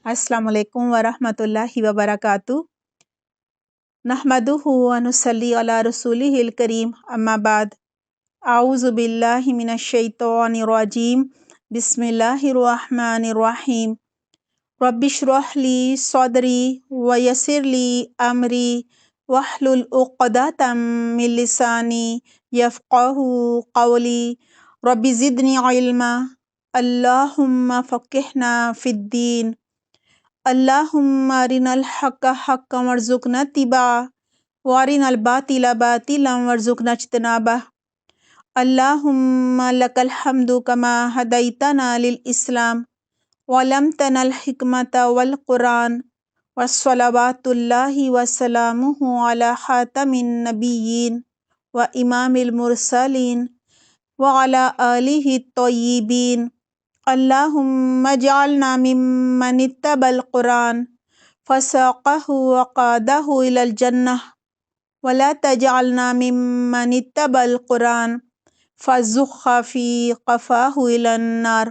السلام علیکم ورحمۃ اللہ وبرکاتہ۔ نحمدہ و نصلی علی رسولہ الکریم، اما بعد، اعوذ باللہ من الشیطان الرجیم، بسم اللہ الرحمن الرحیم۔ رب اشرح لی صدری ویسر لی امری واحلل عقدۃ من لسانی یفقہوا قولی۔ رب زدنی علما، اللہم فقہنا فی الدین، اللہم ارنا الحق حقا وارزقنا اتباعہ وارنا الباطل باطلا وارزقنا اجتنابہ۔ اللہم لک الحمد کما ہدیتنا للاسلام وعلمتنا الحکمت والقرآن وصلوات اللہ وسلامہ علی خاتم النبیین وامام المرسلین وعلی آلہ الطیبین۔ اللہم اجعلنا ممن اتبع القرآن فساقہ وقادہ الی الجنہ ولا تجعلنا ممن اتبع القرآن فزخ فی قفاہ الی النار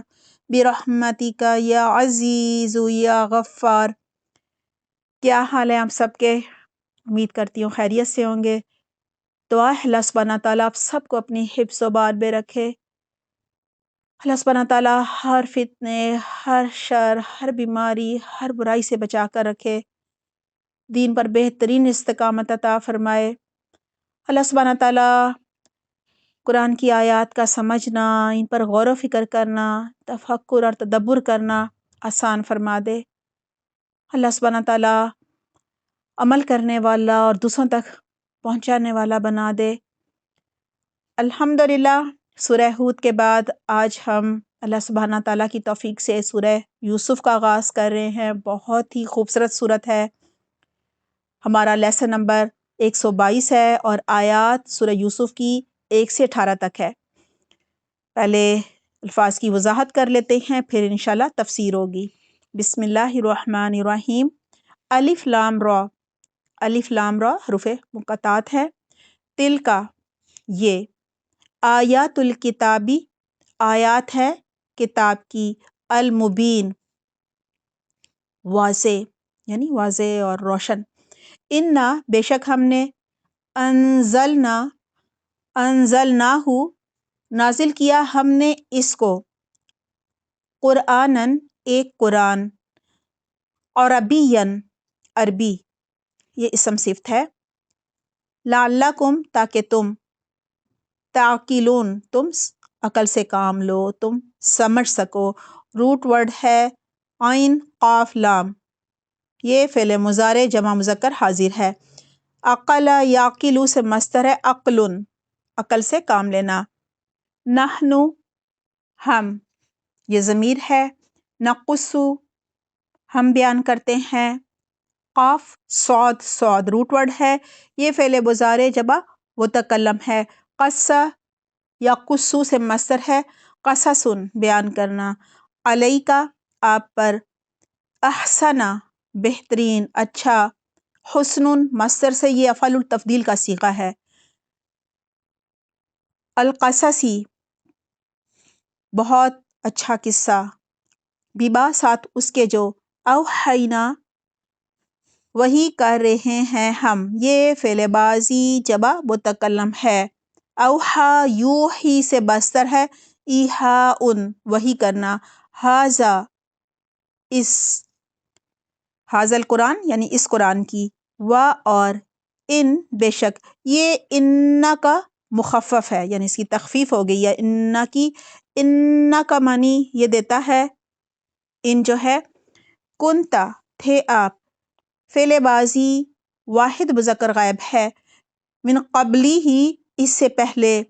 برحمتک یا عزیز یا غفار۔ کیا حال ہے آپ سب کے؟ امید کرتی ہوں خیریت سے ہوں گے۔ دعا ہے اللہ سبحانہ تعالیٰ آپ سب کو اپنی حفظ و بار میں رکھے۔ اللہ سبحانہ تعالیٰ ہر فتنے، ہر شر، ہر بیماری، ہر برائی سے بچا کر رکھے، دین پر بہترین استقامت عطا فرمائے۔ اللہ سبحانہ تعالیٰ قرآن کی آیات کا سمجھنا، ان پر غور و فکر کرنا، تفکر اور تدبر کرنا آسان فرما دے۔ اللہ سبحانہ تعالیٰ عمل کرنے والا اور دوسروں تک پہنچانے والا بنا دے۔ الحمدللہ، سورہ ہود کے بعد آج ہم اللہ سبحانہ تعالیٰ کی توفیق سے سورہ یوسف کا آغاز کر رہے ہیں۔ بہت ہی خوبصورت سورت ہے۔ ہمارا لیسن نمبر 122 ہے اور آیات سورہ یوسف کی 1 سے 18 تک ہے۔ پہلے الفاظ کی وضاحت کر لیتے ہیں، پھر انشاءاللہ تفسیر ہوگی۔ بسم اللہ الرحمن الرحیم۔ الف لام را، الف لام را حروف مقطعات ہے۔ تل کا، یہ، آیات الکتابی، آیات ہے کتاب کی، المبین، واضح، یعنی واضح اور روشن۔ انا، بے شک ہم نے، انزلنا، انزلناہ، نازل کیا ہم نے اس کو، قرآناً، ایک قرآن، عربیاً، عربی، یہ اسم صفت ہے، لعلکم، تاکہ تم، تعقلون، تم عقل سے کام لو، تم سمجھ سکو۔ روٹ ورڈ ہے عین قاف لام، یہ فعل مضارع جمع مذکر حاضر ہے۔ عقل یعقل سے مصدر ہے عقل، عقل سے کام لینا۔ نحن، ہم، یہ ضمیر ہے۔ نقص، ہم بیان کرتے ہیں۔ قاف صاد، صاد روٹ ورڈ ہے، یہ فعل مضارع جمع متکلم ہے۔ قص یقص سے مصدر ہے قصص، بیان کرنا۔ علیکا، آپ پر۔ احسن، بہترین، اچھا۔ حسن، مصدر سے یہ افعال التفضیل کا صیغہ ہے۔ القصصی، بہت اچھا قصہ۔ بما، ساتھ اس کے جو، اوحینا، وہی کر رہے ہیں ہم، یہ فعل ماضی جمع متکلم ہے۔ اوحا یوحی سے مصدر ہے ایحاء، وہی کرنا۔ ھذا، اس، ھذا القرآن یعنی اس قرآن کی، و اور، ان، بے شک، یہ ان کا مخفف ہے، یعنی اس کی تخفیف ہو گئی ہے ان کی۔ ان کا معنی یہ دیتا ہے، ان جو ہے، کنتا، تھے آپ، فعل ماضی واحد مذکر غائب ہے، من قبلی ہی، اس سے پہلے،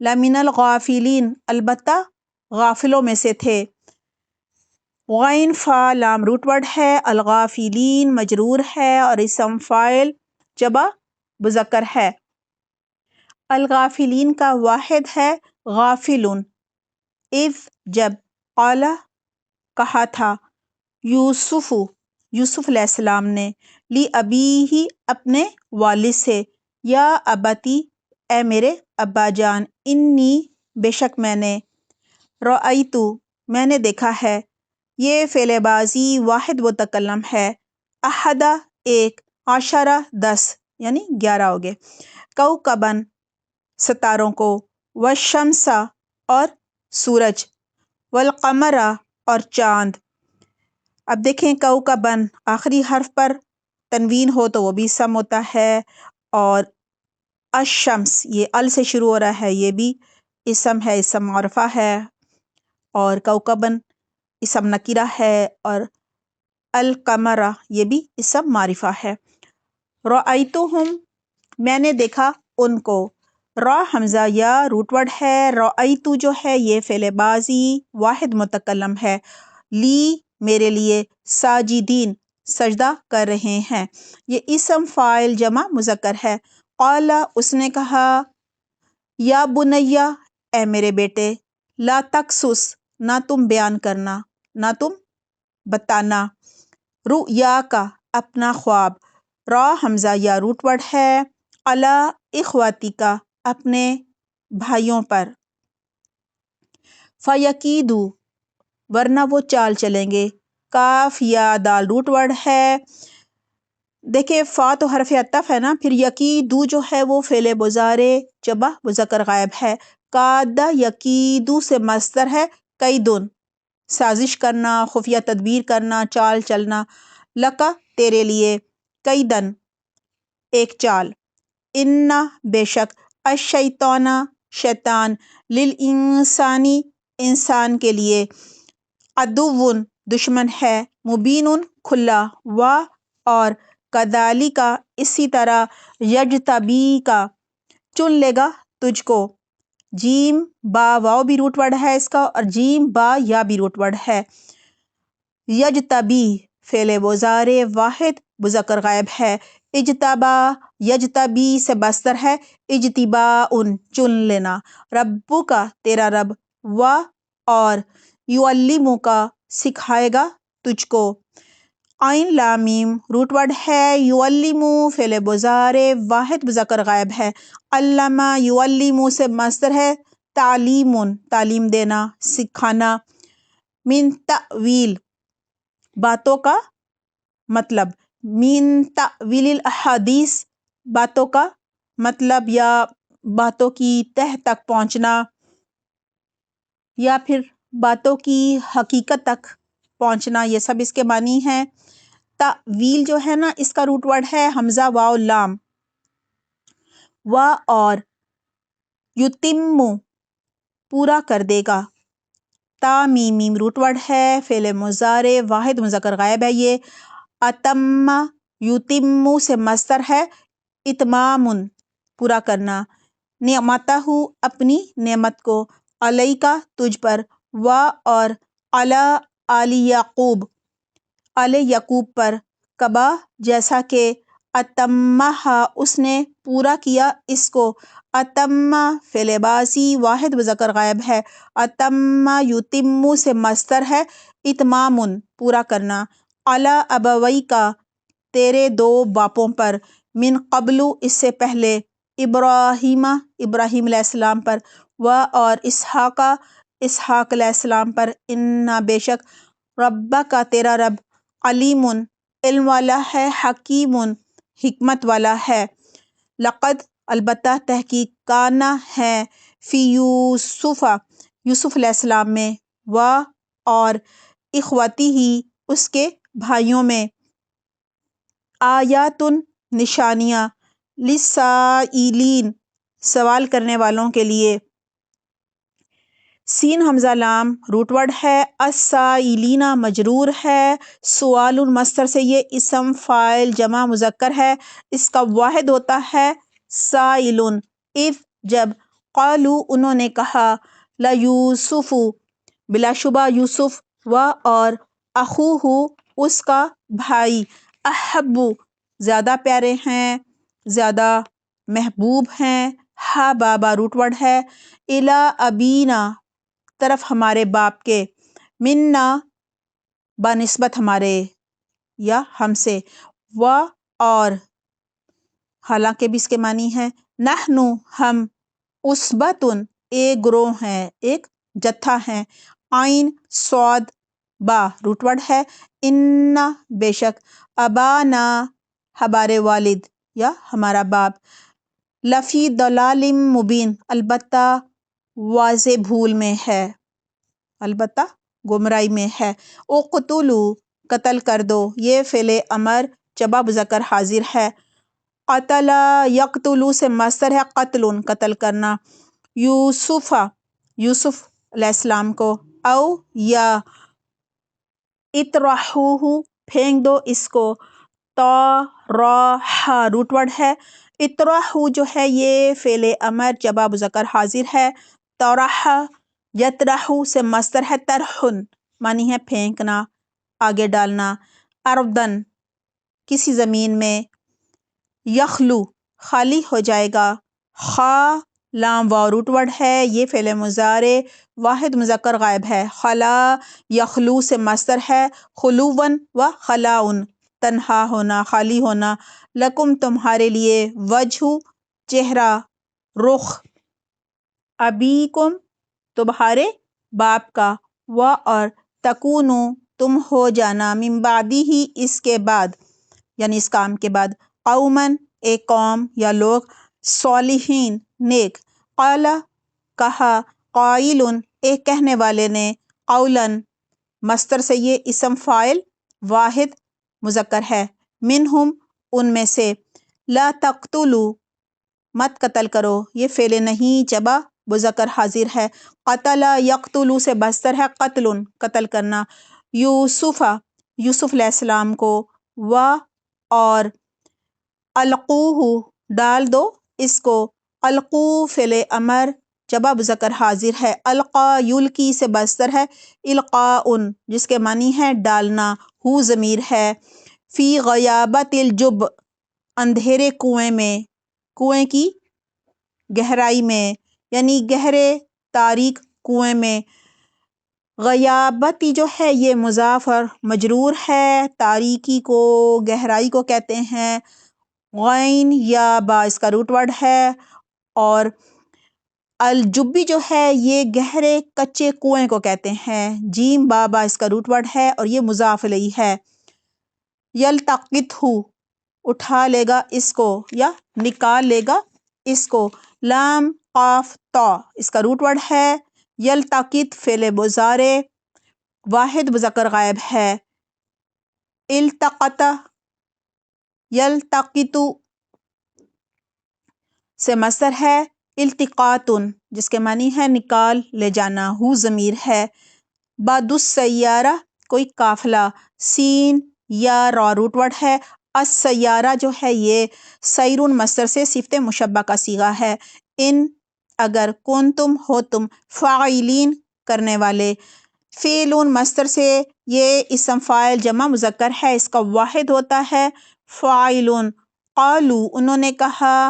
لمن الغافلین، البتہ غافلوں میں سے تھے۔ غین فا لام روٹ ورڈ ہے، الغافلین مجرور ہے اور اسم فاعل جمع مذکر ہے۔ الغافلین کا واحد ہے غافلون۔ اذ، جب، قال، کہا تھا، یوسف، یوسف علیہ السلام نے، لی ابیہ، اپنے والد سے، یا ابتی، اے میرے ابا جان، انی، بے شک میں نے، رأیتو، میں نے دیکھا ہے، یہ فعل بازی واحد متکلم ہے. احدہ ایک، عشرہ 10 یعنی 11 ہو گئے. کوکبن ستاروں کو، والشمس اور سورج، والقمر اور چاند. اب دیکھیں کوکبن آخری حرف پر تنوین ہو تو وہ بھی اسم ہوتا ہے، اور الشمس یہ ال سے شروع ہو رہا ہے یہ بھی اسم ہے، اسم معرفہ ہے. اور کوکبن اسم نکرہ ہے، اور القمر یہ بھی اسم معرفہ ہے. رأیتہم میں نے دیکھا ان کو. را حمزہ یا روٹ ورڈ ہے. رأیتو جو ہے یہ فعل بازی واحد متکلم ہے. لی میرے لیے، ساجدین سجدہ کر رہے ہیں. یہ اسم فاعل جمع مذکر ہے. قال اس نے کہا، یا بنیا اے میرے بیٹے، لا تقصص نہ تم بیان کرنا، نہ تم بتانا، رؤیا کا اپنا خواب. را حمزہ یا روٹ ورڈ ہے. علی اخواتی کا اپنے بھائیوں پر. فیکیدو ورنہ وہ چال چلیں گے. کاف یا دال روٹ ورڈ ہے. دیکھیں فا تو حرف عطف ہے نا، پھر یکیدو جو ہے وہ فعل مضارع جمع مذکر غائب ہے. کادہ یکیدو سے مصدر ہے کیدن سازش کرنا، خفیہ تدبیر کرنا، چال چلنا. لکا تیرے لیے، کیدن ایک چال. ان بے شک، الشیطان شیطان، للانسانی انسان کے لیے، عدوٌ دشمن ہے، مبین کھلا، و اور کذالک اسی طرح، یجتبی کا چن لے گا تجھ کو. جیم با واو بھی روٹ ورڈ ہے اس کا، اور جیم با یا بھی روٹ ورڈ ہے. یجتبی فعل مضارع واحد مذکر غائب ہے. اجتبا یجتبی سے مصدر ہے اجتباء چن لینا. ربو کا تیرا رب، و اور یعلمو کا سکھائے گا تجھ کو. عین لام میم روٹ ورڈ ہے. یعلمو فعل مضارع واحد مذکر غائب ہے. علم یعلم سے مصدر ہے تعلیم تعلیم دینا، سکھانا. من تأویل باتوں کا مطلب، من تأویل الاحادیث باتوں کا مطلب یا باتوں کی تہ تک پہنچنا، یا پھر باتوں کی حقیقت تک پہنچنا، یہ سب اس کے معنی ہیں. تأویل جو ہے نا اس کا روٹ ورڈ ہے حمزہ واو لام. و اور یتم پورا کر دے گا. تا میم میم روٹ ورڈ ہے. فعل مضارع واحد مذکر غائب ہے یہ. اتم یتم سے مصدر ہے اتمام پورا کرنا. نعمتہ اپنی نعمت کو، علیکا تجھ پر، و اور علی آل یعقوب آل یعقوب پر، کبا جیسا کہ، اتمہا اس نے پورا کیا اس کو. اتم فعل بازی واحد مذکر غائب ہے. اتم یتم سے مصدر ہے اتمام پورا کرنا. علی ابویکا تیرے دو باپوں پر، من قبل اس سے پہلے، ابراہیم ابراہیم علیہ السلام پر، و اور اسحاق اسحاق علیہ السلام پر. ان بے شک، ربک تیرا رب، علیم علم والا ہے، حکیم حکمت والا ہے. لقد البتہ تحقیق، کانا ہے، فی یوسف یوسف علیہ السلام میں، و اور اخوتی ہی اس کے بھائیوں میں، آیات نشانیاں، للسائلین سوال کرنے والوں کے لیے. سین حمزہ لام روٹ ورڈ ہے. السائلین مجرور ہے. سوال مصدر سے یہ اسم فاعل جمع مذکر ہے. اس کا واحد ہوتا ہے سائل. اذ جب، قالو انہوں نے کہا، لیوسف بلا شبہ یوسف، و اور اخوہ اس کا بھائی، احب زیادہ پیارے ہیں، زیادہ محبوب ہیں. ہا بابا روٹ ورڈ ہے. الی ابینا طرف ہمارے باپ کے، منا بنسبت ہمارے یا ہم سے، و اور حالانکہ بھی اس کے معنی ہے، نحنو ہم، عصبۃ ایک گروہ ہیں، ایک جتھا ہیں. عین صاد با روٹ ورڈ ہے، ان بے شک، ابانا ہمارے والد یا ہمارا باپ، لفی ضلال مبین البتہ واضح بھول میں ہے، البتہ گمراہی میں ہے، اقتلوا قتل کر دو، یہ فعل امر جمع مذکر حاضر ہے، قتل یقتلو سے مصدر ہے قتل قتل کرنا، یوسف یوسف علیہ السلام کو، او یا اطرحوہ پھینک دو اس کو، طرح روٹ ورڈ ہے، اطرحو جو ہے یہ فعل امر جمع مذکر حاضر ہے، طرح یطرحو سے مصدر ہے طرحن معنی ہے پھینکنا، آگے ڈالنا، اردن کسی زمین میں، یخلو خالی ہو جائے گا، خا لام واو روٹ ورڈ ہے، یہ فعل مضارع واحد مذکر غائب ہے، خلا یخلو سے مصدر ہے خلوون و خلاؤن تنہا ہونا، خالی ہونا، لکم تمہارے لیے، وجہ چہرہ، رخ، ابیکم تمہارے باپ کا، و اور تکونو تم ہو جانا، من بعدی ہی اس کے بعد یعنی اس کام کے بعد، قومن ایک قوم یا لوگ، صالحین نیک، قال کہا، قائل ایک کہنے والے نے، قولاً مصدر سے یہ اسم فاعل واحد مذکر ہے، منہم ان میں سے، لا تقتلوا مت قتل کرو، یہ فعل نہیں جمع مذکر حاضر ہے، قتل یقتلو سے مصدر ہے قتل قتل کرنا، یوسف یوسف علیہ السلام کو، و اور القوہ ڈال دو اس کو، القو فعل امر جمع مذکر حاضر ہے، القا یلقی سے مصدر ہے القاء جس کے معنی ہے ڈالنا، ہو ضمیر ہے، فی غیابت الجب اندھیرے کنویں میں، کنویں کی گہرائی میں یعنی گہرے تاریک کنویں میں، غیابتی جو ہے یہ مضاف اور مجرور ہے، تاریکی کو گہرائی کو کہتے ہیں، غین یا با اس کا روٹ ورڈ ہے، اور الجبی جو ہے یہ گہرے کچے کنویں کو کہتے ہیں، جیم با اس کا روٹ ورڈ ہے اور یہ مضاف الیہ ہے، یلتقطہ اٹھا لے گا اس کو یا نکال لے گا اس کو، لام قاف تا اس کا روٹ ورڈ ہے، یلتقط فعل مضارع واحد مذکر غائب ہے، التقط یلتقط سے مصدر ہے التقاط جس کے معنی ہے نکال لے جانا، ہو ضمیر ہے، بعد السیارہ کوئی قافلہ، سین یا را روٹ ورڈ ہے، السیارہ جو ہے یہ سیرون مصدر سے صفت مشبہ کا صیغہ ہے، ان اگر کنتم ہو تم، فاعلین کرنے والے، فعلون مصدر سے یہ اسم فاعل جمع مذکر ہے، اس کا واحد ہوتا ہے فاعلون، قالو انہوں نے کہا،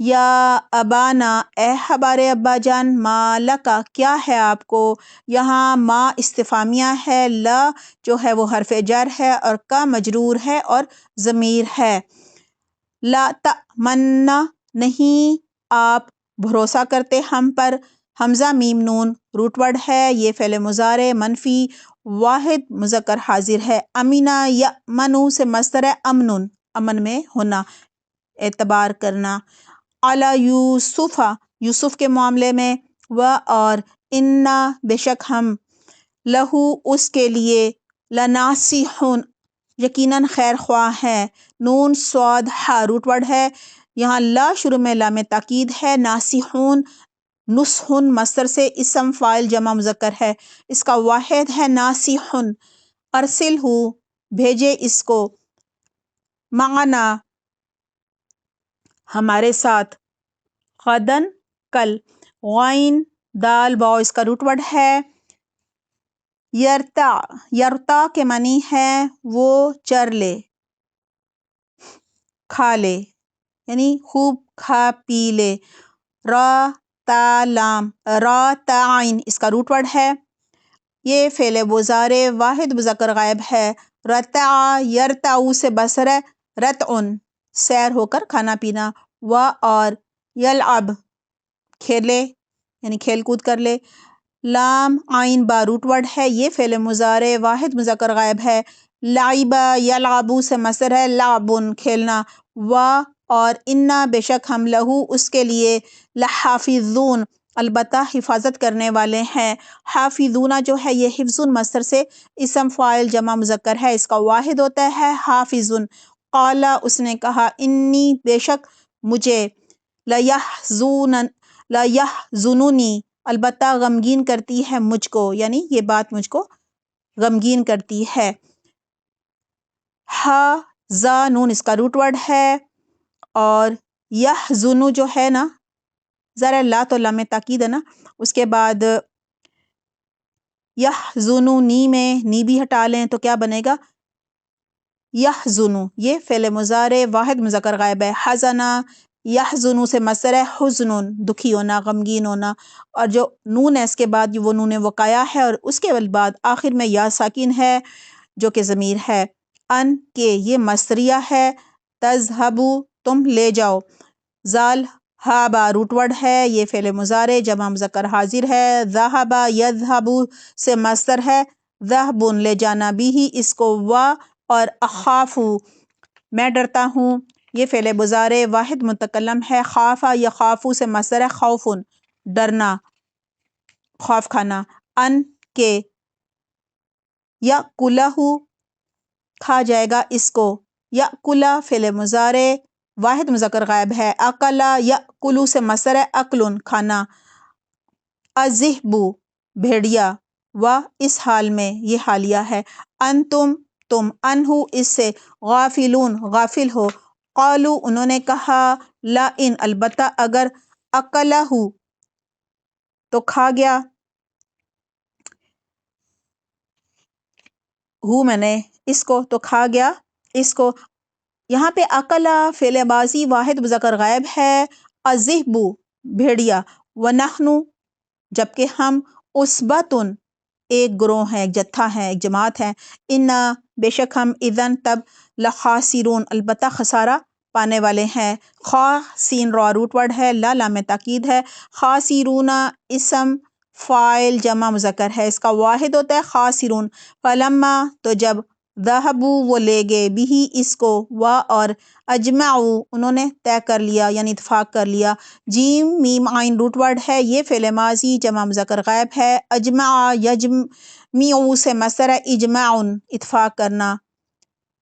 یا ابانا اے ہمارے ابا جان، ما لکا کیا ہے آپ کو، یہاں ما استفہامیہ ہے، لا جو ہے وہ حرف جر ہے اور کا مجرور ہے اور ضمیر ہے، لا تأمنا نہیں آپ بھروسہ کرتے ہم پر، حمزہ میم نون روٹ ورڈ ہے، یہ فعل مضارع منفی واحد مذکر حاضر ہے، امینا یأمنو سے مصدر ہے امن امن میں ہونا، اعتبار کرنا، علی یوسف یوسف کے معاملے میں، و اور انا بے شک ہم، لہو اس کے لیے، لناصحون یقیناً خیر خواہ ہے، نون صاد ہا روٹ ورڈ ہے، یہاں لا شروع میں لام تاکید ہے، ناصحون نصحن مصدر سے اسم فاعل جمع مذکر ہے، اس کا واحد ہے ناصحن، ارسلہ بھیجے اس کو، معنا ہمارے ساتھ، غدن کل، غین دال باؤ اس کا روٹ ورڈ ہے، یرتا یرتا کے معنی ہے وہ چر لے کھا لے یعنی خوب کھا پی لے، را تا لام را تا عین اس کا روٹ ورڈ ہے، یہ فعل مضارع واحد مذکر غائب ہے، رتع یرتع سے بصر ہے رتعن سیر ہو کر کھانا پینا، و اور یلعب کھیلے یعنی کھیل کود کر لے، لام عین با روٹ ورڈ ہے، یہ فعل مضارع واحد مذکر غائب ہے۔ لعبہ یلعبو سے مصدر ہے لعبن کھیلنا۔ اور انا بے شک ہم لہو اس کے لیے لحافظون البتہ حفاظت کرنے والے ہیں۔ حافظون جو ہے یہ حفظن مصدر سے اسم فاعل جمع مذکر ہے، اس کا واحد ہوتا ہے حافظن۔ قال اس نے کہا انی بے شک مجھے لیحزننی البتہ غمگین کرتی ہے مجھ کو، یعنی یہ بات مجھ کو غمگین کرتی ہے۔ ہا زا نون اس کا روٹ ورڈ ہے، اور یحزنو جو ہے نا ذرا لا تو لام تاکید ہے نا، اس کے بعد یحزنو نی میں نی بھی ہٹا لیں تو کیا بنے گا یحزنو، یہ فعل مضارع واحد مذکر غائب ہے۔ حزنا یحزنو سے مصدر ہے حزن دکھی ہونا غمگین ہونا، اور جو نون ہے اس کے بعد وہ نون وقایا ہے، اور اس کے بعد آخر میں یا ساکن ہے جو کہ ضمیر ہے۔ ان کے یہ مصدریہ ہے، تذہبو تم لے جاؤ، زال ہابا روٹ ورڈ ہے، یہ فعل مضارع جمع مذکر حاضر ہے۔ ذہبا یذہبو سے مصدر ہے ذہبن لے جانا، بھی اس کو اور اخافو میں ڈرتا ہوں، یہ فعل مضارع واحد متکلم ہے۔ خافا یخافو سے مصدر ہے خوفن ڈرنا خوف کھانا۔ ان کے یأکلہ کھا جائے گا اس کو، یأکلہ فعل مضارع واحد مذکر غائب ہے۔ اکلا یأکلو سے مصدر ہے اکلن کھانا۔ الذئب بھیڑیا، اس حال میں یہ حالیہ ہے۔ انتم تم انہو اس سے غافلون غافل ہو۔ قالو انہوں نے کہا لئن البتہ اگر اکلہ تو کھا گیا، میں نے اس کو تو کھا گیا اس کو۔ یہاں پہ اکلا فعل ماضی واحد مذکر غائب ہے، الذئب بھیڑیا، ونحن جبکہ ہم عصبۃ ایک گروہ ہے، ایک جتھا ہے، ایک جماعت ہے۔ انا بے شک ہم اذن تب لخاسرون البتہ خسارہ پانے والے ہیں۔ خا سین را روٹ ورڈ ہے، لا لام تاکید ہے۔ خاسرون اسم فاعل جمع مذکر ہے، اس کا واحد ہوتا ہے خاسرون۔ فلما تو جب ذہبوا وہ لے گئے بھی اس کو، اور اجمعوا انہوں نے طے کر لیا یعنی اتفاق کر لیا۔ جیم میم عین روٹ ورڈ ہے، یہ فعل ماضی جمع مذکر غائب ہے۔ اجمع یجمع سے مصدر ہے اجماع اتفاق کرنا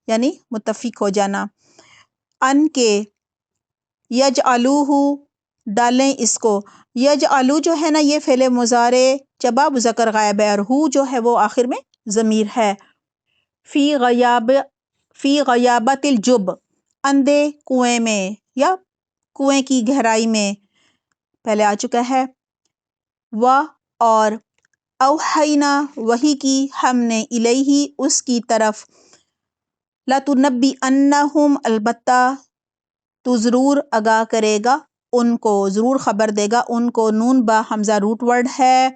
یعنی متفق ہو جانا۔ ان کے یجعلوہ ڈالیں اس کو، یجعلو جو ہے نا یہ فعل مضارع جمع مذکر غائب ہے، اور ہو جو ہے وہ آخر میں ضمیر ہے۔ فی غیابت الجب اندھے کنویں میں یا کنویں کی گہرائی میں پہلے آ چکا ہے۔ اور اوحینا وحی کی ہم نے الیہ اس کی طرف، لتنبئنہم البتہ تو ضرور آگاہ کرے گا ان کو، ضرور خبر دے گا ان کو۔ نون با حمزہ روٹ ورڈ ہے،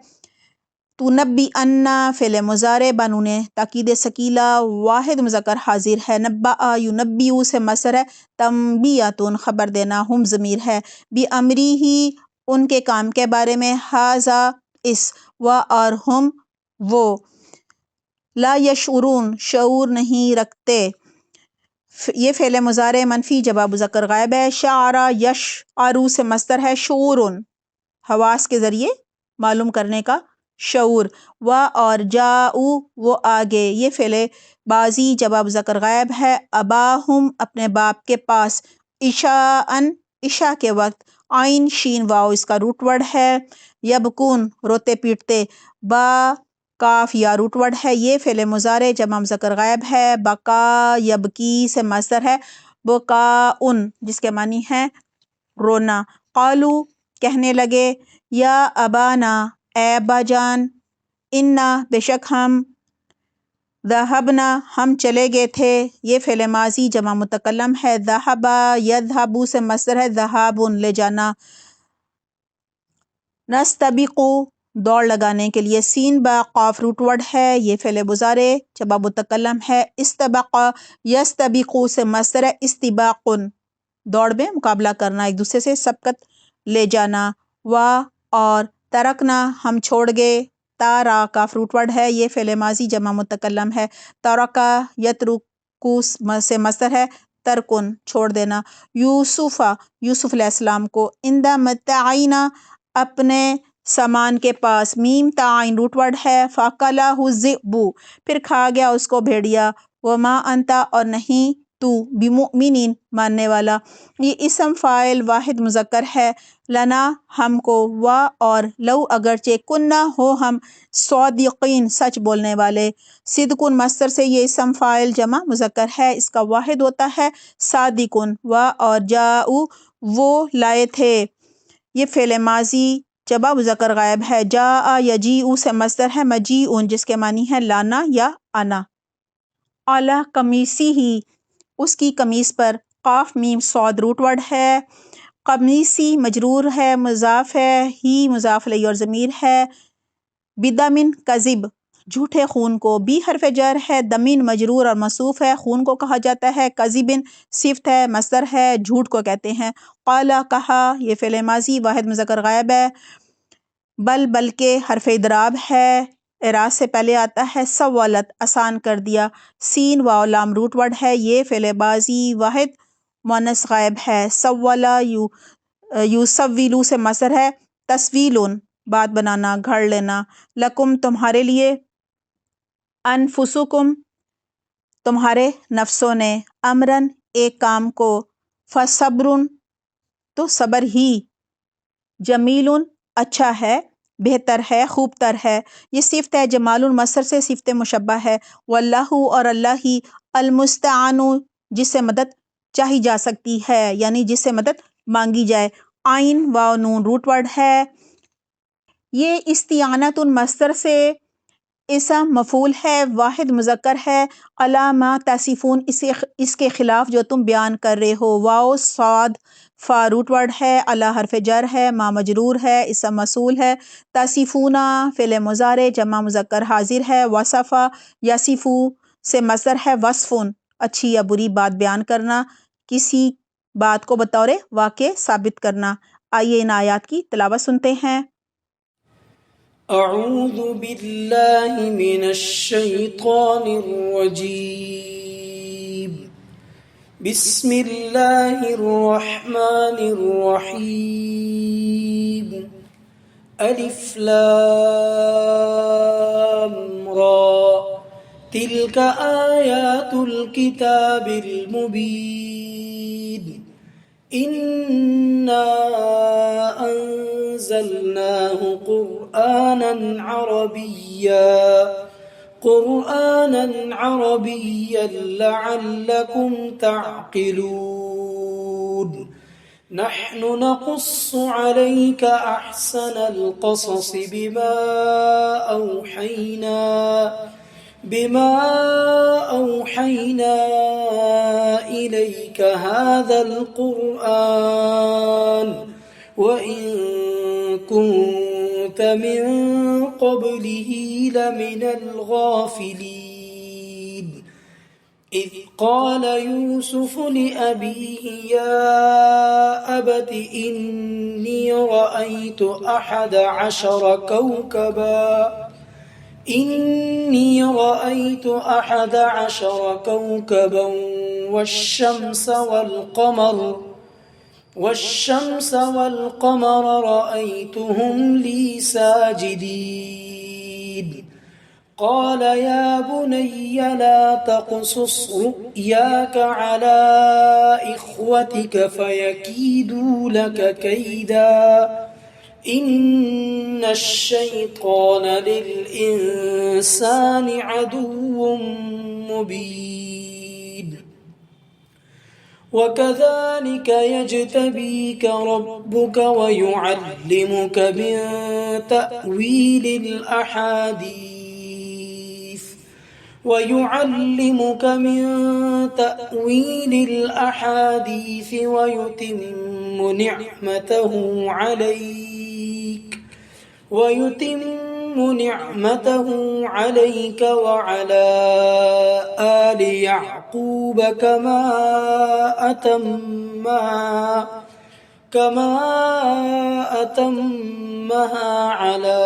تنبئن فعل مضارع بنون تاکید ثقیلہ واحد مذکر حاضر ہے۔ نبأ ینبئ سے مصدر ہے تنبیۃ خبر دینا، ہم ضمیر ہے۔ بامرہ ان کے کام کے بارے میں، ھذا اس، اور ہم وہ، لا یشعرون شعور نہیں رکھتے، یہ فعل مضارع منفی جمع مذکر غائب ہے۔ شعر یشعر سے مصدر ہے شعور حواس کے ذریعے معلوم کرنے کا شعور۔ اور جاؤ وہ آگے، یہ فعل ماضی جمع مذکر غائب ہے۔ اباہم اپنے باپ کے پاس، عشاء عشاء کے وقت، عین شین واو اس کا روٹ ورڈ ہے۔ یبکون روتے پیٹتے، با کاف یا روٹ ورڈ ہے، یہ فعل مضارع جمع مذکر غائب ہے۔ بکا یبکی سے مصدر ہے بکاؤن جس کے معنی ہے رونا۔ قالو کہنے لگے یا ابانا اے ابا جان، انا بے شک ہم، ذہبنا ہم چلے گئے تھے، یہ فعل ماضی جمع متکلم ہے۔ ذہب یذہب سے مصدر ہے ذہاب لے جانا۔ نستبق دوڑ لگانے کے لیے، سین با قاف روٹ ورڈ ہے، یہ فعل مضارع جمع متکلم ہے۔ استبق یستبق سے مصدر ہے استباق دوڑ میں مقابلہ کرنا، ایک دوسرے سے سبقت لے جانا۔ اور ترکنا ہم چھوڑ گئے، تارا فروٹ ورڈ ہے، یہ فعل ماضی جمع متکلم ہے، ترکا یترکو سے مصدر ہے، ترکن چھوڑ دینا، یوسف علیہ السلام کو، اندہ متعینہ اپنے سامان کے پاس، میم تعین روٹ ورڈ ہے، فاکلہ الذئب پھر کھا گیا اس کو بھیڑیا، وما انتا اور نہیں تو، بمؤمنین ماننے والا، یہ اسم فاعل واحد مذکر ہے، لنا ہم کو، وا اور لو اگرچہ، کننا ہو ہم، صادقین سچ بولنے والے، صدقن مصدر سے یہ اسم فاعل جمع مذکر ہے، اس کا واحد ہوتا ہے صادقن، وا اور جاؤ وہ لائے تھے، یہ فعل ماضی جمع مذکر غائب ہے، جاء یجیء سے مصدر ہے مجیء جس کے معنی ہے لانا یا آنا، اعلی قمیصی ہی اس کی قمیص پر، قاف میم صاد روٹ ورڈ ہے، قمیصی مجرور ہے، مضاف ہے، ہی مضاف الیہ اور ضمیر ہے، بدمن کذب جھوٹے خون کو، بی حرف جر ہے، دمین مجرور اور موصوف ہے، خون کو کہا جاتا ہے، کذبن صفت ہے، مصدر ہے، جھوٹ کو کہتے ہیں، قالا کہا یہ فعل ماضی واحد مذکر غائب ہے، بل بلکہ حرف اضراب ہے، اعراض سے پہلے آتا ہے، سولت آسان کر دیا، سین واو لام روٹ ورڈ ہے، یہ فعل ماضی واحد مؤنث غائب ہے، سولا یوسویلو سے مصدر ہے، تسویلن بات بنانا گھڑ لینا، لکم تمہارے لیے، انفسکم تمہارے نفسوں نے، امرن ایک کام کو، فصبرن تو صبر ہی، جمیلن اچھا ہے، بہتر ہے، خوب تر ہے، یہ صفت ہے، جمال مصدر سے صفت مشبہ ہے، واللہ اور اللہ ہی، المستعان جس سے مدد چاہی جا سکتی ہے، یعنی جس سے مدد مانگی جائے، عین واو نون روٹ ورڈ ہے، یہ استعانت مصدر سے اسم مفعول ہے، واحد مذکر ہے، علامہ تصفون اس کے خلاف جو تم بیان کر رہے ہو، واو صاد فا روٹ ورڈ ہے، علی حرف جر ہے، ما مجرور ہے، اسم موصول ہے، تصفونا فعل مضارع جمع مذکر حاضر ہے، وصفا یصفو سے مصدر ہے، وصفن اچھی یا بری بات بیان کرنا، کسی بات کو بطور واقع ثابت کرنا، آئیے ان آیات کی تلاوت سنتے ہیں۔ اعوذ باللہ من الشیطان الرجیم، بسم اللہ الرحمن الرحیم، الف لام را، تلک آیات الکتاب المبین، انا انزلناه قرآنا عربيا لعلكم تعقلون، نحن نقص عليك أحسن القصص بما أوحينا إليك هذا القرآن وإن كنت من قبله لمن الغافلين، إذ قال يوسف لأبيه يا أبت إني رأيت أحد عشر كوكبا والشمس والقمر رأيتهم لي ساجدين، قال يا بني لا تقصص رؤياك على إخوتك فيكيدوا لك كيدا، إن الشيطان للإنسان عدو مبين، وكذلك يجتبيك ربك ويعلمك من تأويل الأحاديث ويتم نعمته عليك وعلى آل يعقوب كما كما أتمها على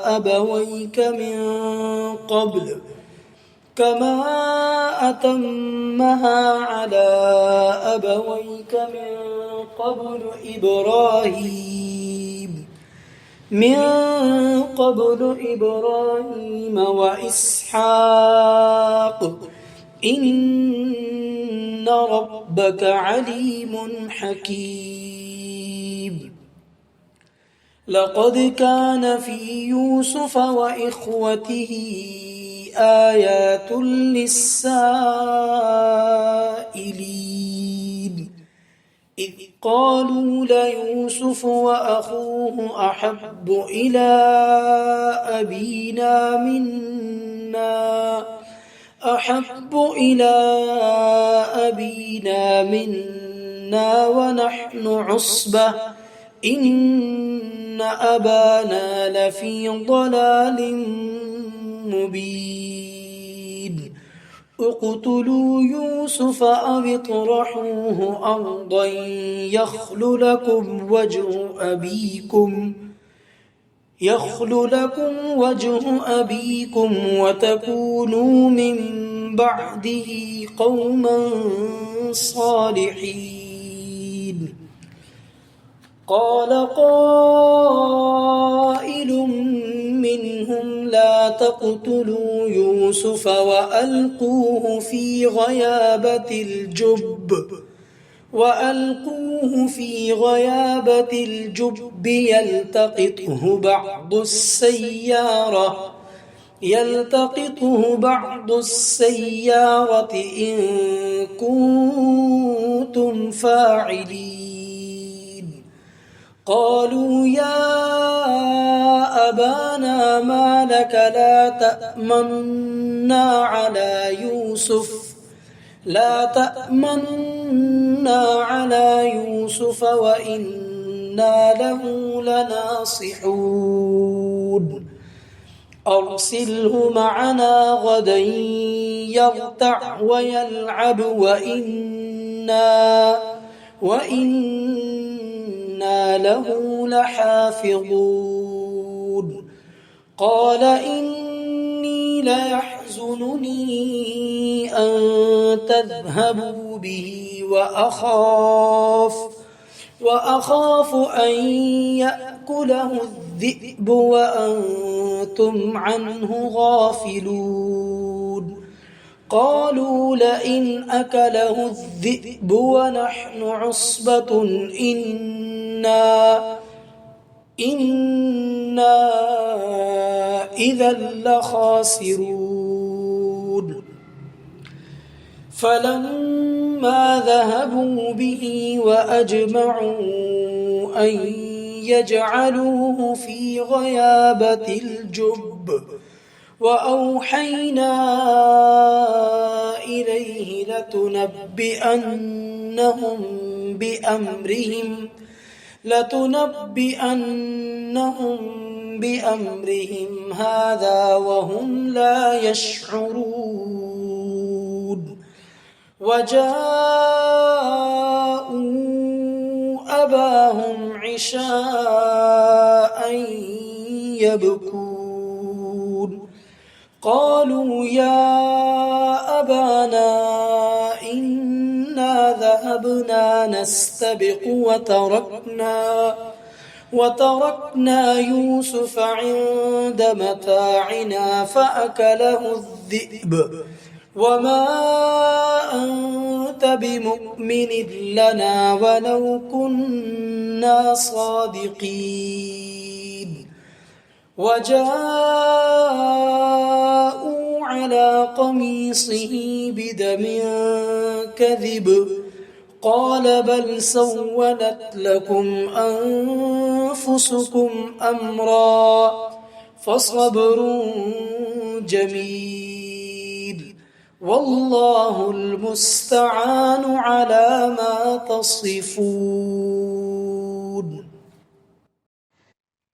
أبويك من قبل إبراهيم وإسحاق إن ربك عليم حكيم لقد كان في يوسف وإخوته آيات للسائلين إذ قالوا ليوسف وأخوه أحب إلى أبينا منا ونحن عصبة إن أبانا لفي ضلال مبين اقتلوا يوسف أو اطرحوه أرضا يخل لكم وجه أبيكم وتكونوا من بعده قوما صالحين قال قائل منهم لا تقتلوا يوسف وألقوه في غيابة الجب يلتقطه بعض السيارة إن كنتم فاعلين قالوا يا أبانا ما لك لا تأمنا على يوسف وإنا له لناصحون أرسله معنا غدا يرتع ويلعب وإنا له لحافظون قال إني ليحزنني أن تذهبوا به وأخاف أن يأكله الذئب وأنتم عنه غافلون قالوا لئن أكله الذئب ونحن عصبة إنا إذا لخاسرون فلما ذهبوا به وأجمعوا أن يجعلوه في غيابة الجب وأوحينا إليه لتنبئنهم بأمرهم هذا وهم لا يشعرون وجاءوا أباهم عشاء يبكون قالوا يا أبانا إنا ذهبنا نستبق وتركنا يوسف عند متاعنا فأكله الذئب وما أنت بمؤمن لنا ولو كنا صادقين وجاءوا على قميصه بدم كذب قال بل سولت لكم أنفسكم أمرا فصبر جميل والله المستعان على ما تصفون۔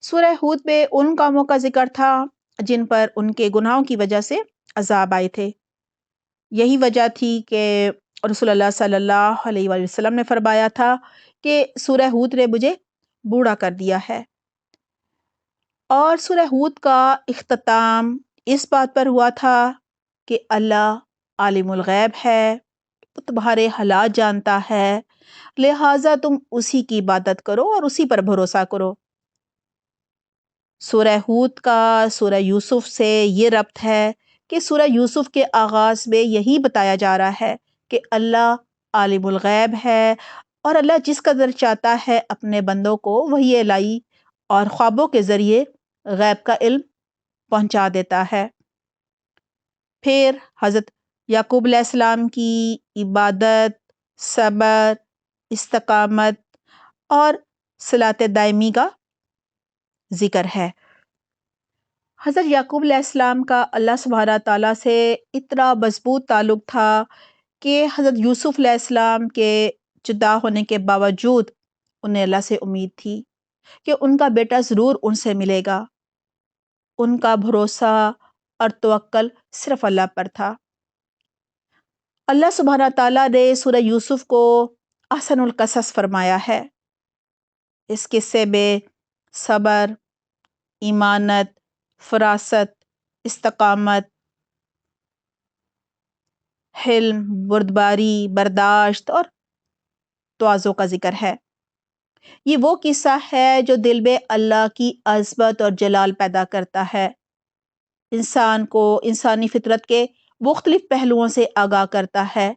سورہ ہود میں ان قوموں کا ذکر تھا جن پر ان کے گناہوں کی وجہ سے عذاب آئے تھے۔ یہی وجہ تھی کہ رسول اللہ صلی اللہ علیہ وآلہ وسلم نے فرمایا تھا کہ سورہ ہود نے مجھے بوڑھا کر دیا ہے۔ اور سورہ ہود کا اختتام اس بات پر ہوا تھا کہ اللہ عالم الغیب ہے، وہ تمہارے حالات جانتا ہے، لہٰذا تم اسی کی عبادت کرو اور اسی پر بھروسہ کرو۔ سورہ ہود کا سورہ یوسف سے یہ ربط ہے کہ سورہ یوسف کے آغاز میں یہی بتایا جا رہا ہے کہ اللہ عالم الغیب ہے اور اللہ جس قدر چاہتا ہے اپنے بندوں کو وحی الہی اور خوابوں کے ذریعے غیب کا علم پہنچا دیتا ہے۔ پھر حضرت یعقوب علیہ السلام کی عبادت، صبر، استقامت اور صلاۃ دائمی کا ذکر ہے۔ حضرت یعقوب علیہ السلام کا اللہ سبحانہ تعالیٰ سے اتنا مضبوط تعلق تھا کہ حضرت یوسف علیہ السلام کے جدا ہونے کے باوجود انہیں اللہ سے امید تھی کہ ان کا بیٹا ضرور ان سے ملے گا۔ ان کا بھروسہ اور توکل صرف اللہ پر تھا۔ اللہ سبحانہ تعالیٰ نے سورہ یوسف کو احسن القصص فرمایا ہے۔ اس قصے میں صبر، ایمانت، فراست، استقامت، حلم، بردباری، برداشت اور تواضع کا ذکر ہے۔ یہ وہ قصہ ہے جو دل میں اللہ کی عظمت اور جلال پیدا کرتا ہے، انسان کو انسانی فطرت کے مختلف پہلوؤں سے آگاہ کرتا ہے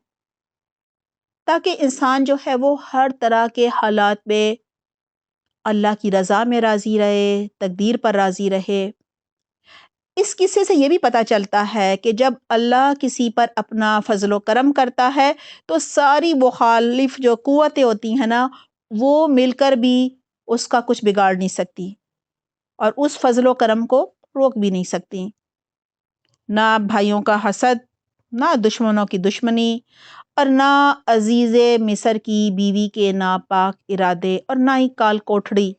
تاکہ انسان جو ہے وہ ہر طرح کے حالات میں اللہ کی رضا میں راضی رہے، تقدیر پر راضی رہے۔ اس قصے سے یہ بھی پتہ چلتا ہے کہ جب اللہ کسی پر اپنا فضل و کرم کرتا ہے تو ساری مخالف جو قوتیں ہوتی ہیں نا، وہ مل کر بھی اس کا کچھ بگاڑ نہیں سکتی اور اس فضل و کرم کو روک بھی نہیں سکتی۔ نہ بھائیوں کا حسد، نہ دشمنوں کی دشمنی، اور نہ عزیز مصر کی بیوی کے ناپاک ارادے، اور نہ ہی کال کوٹھڑی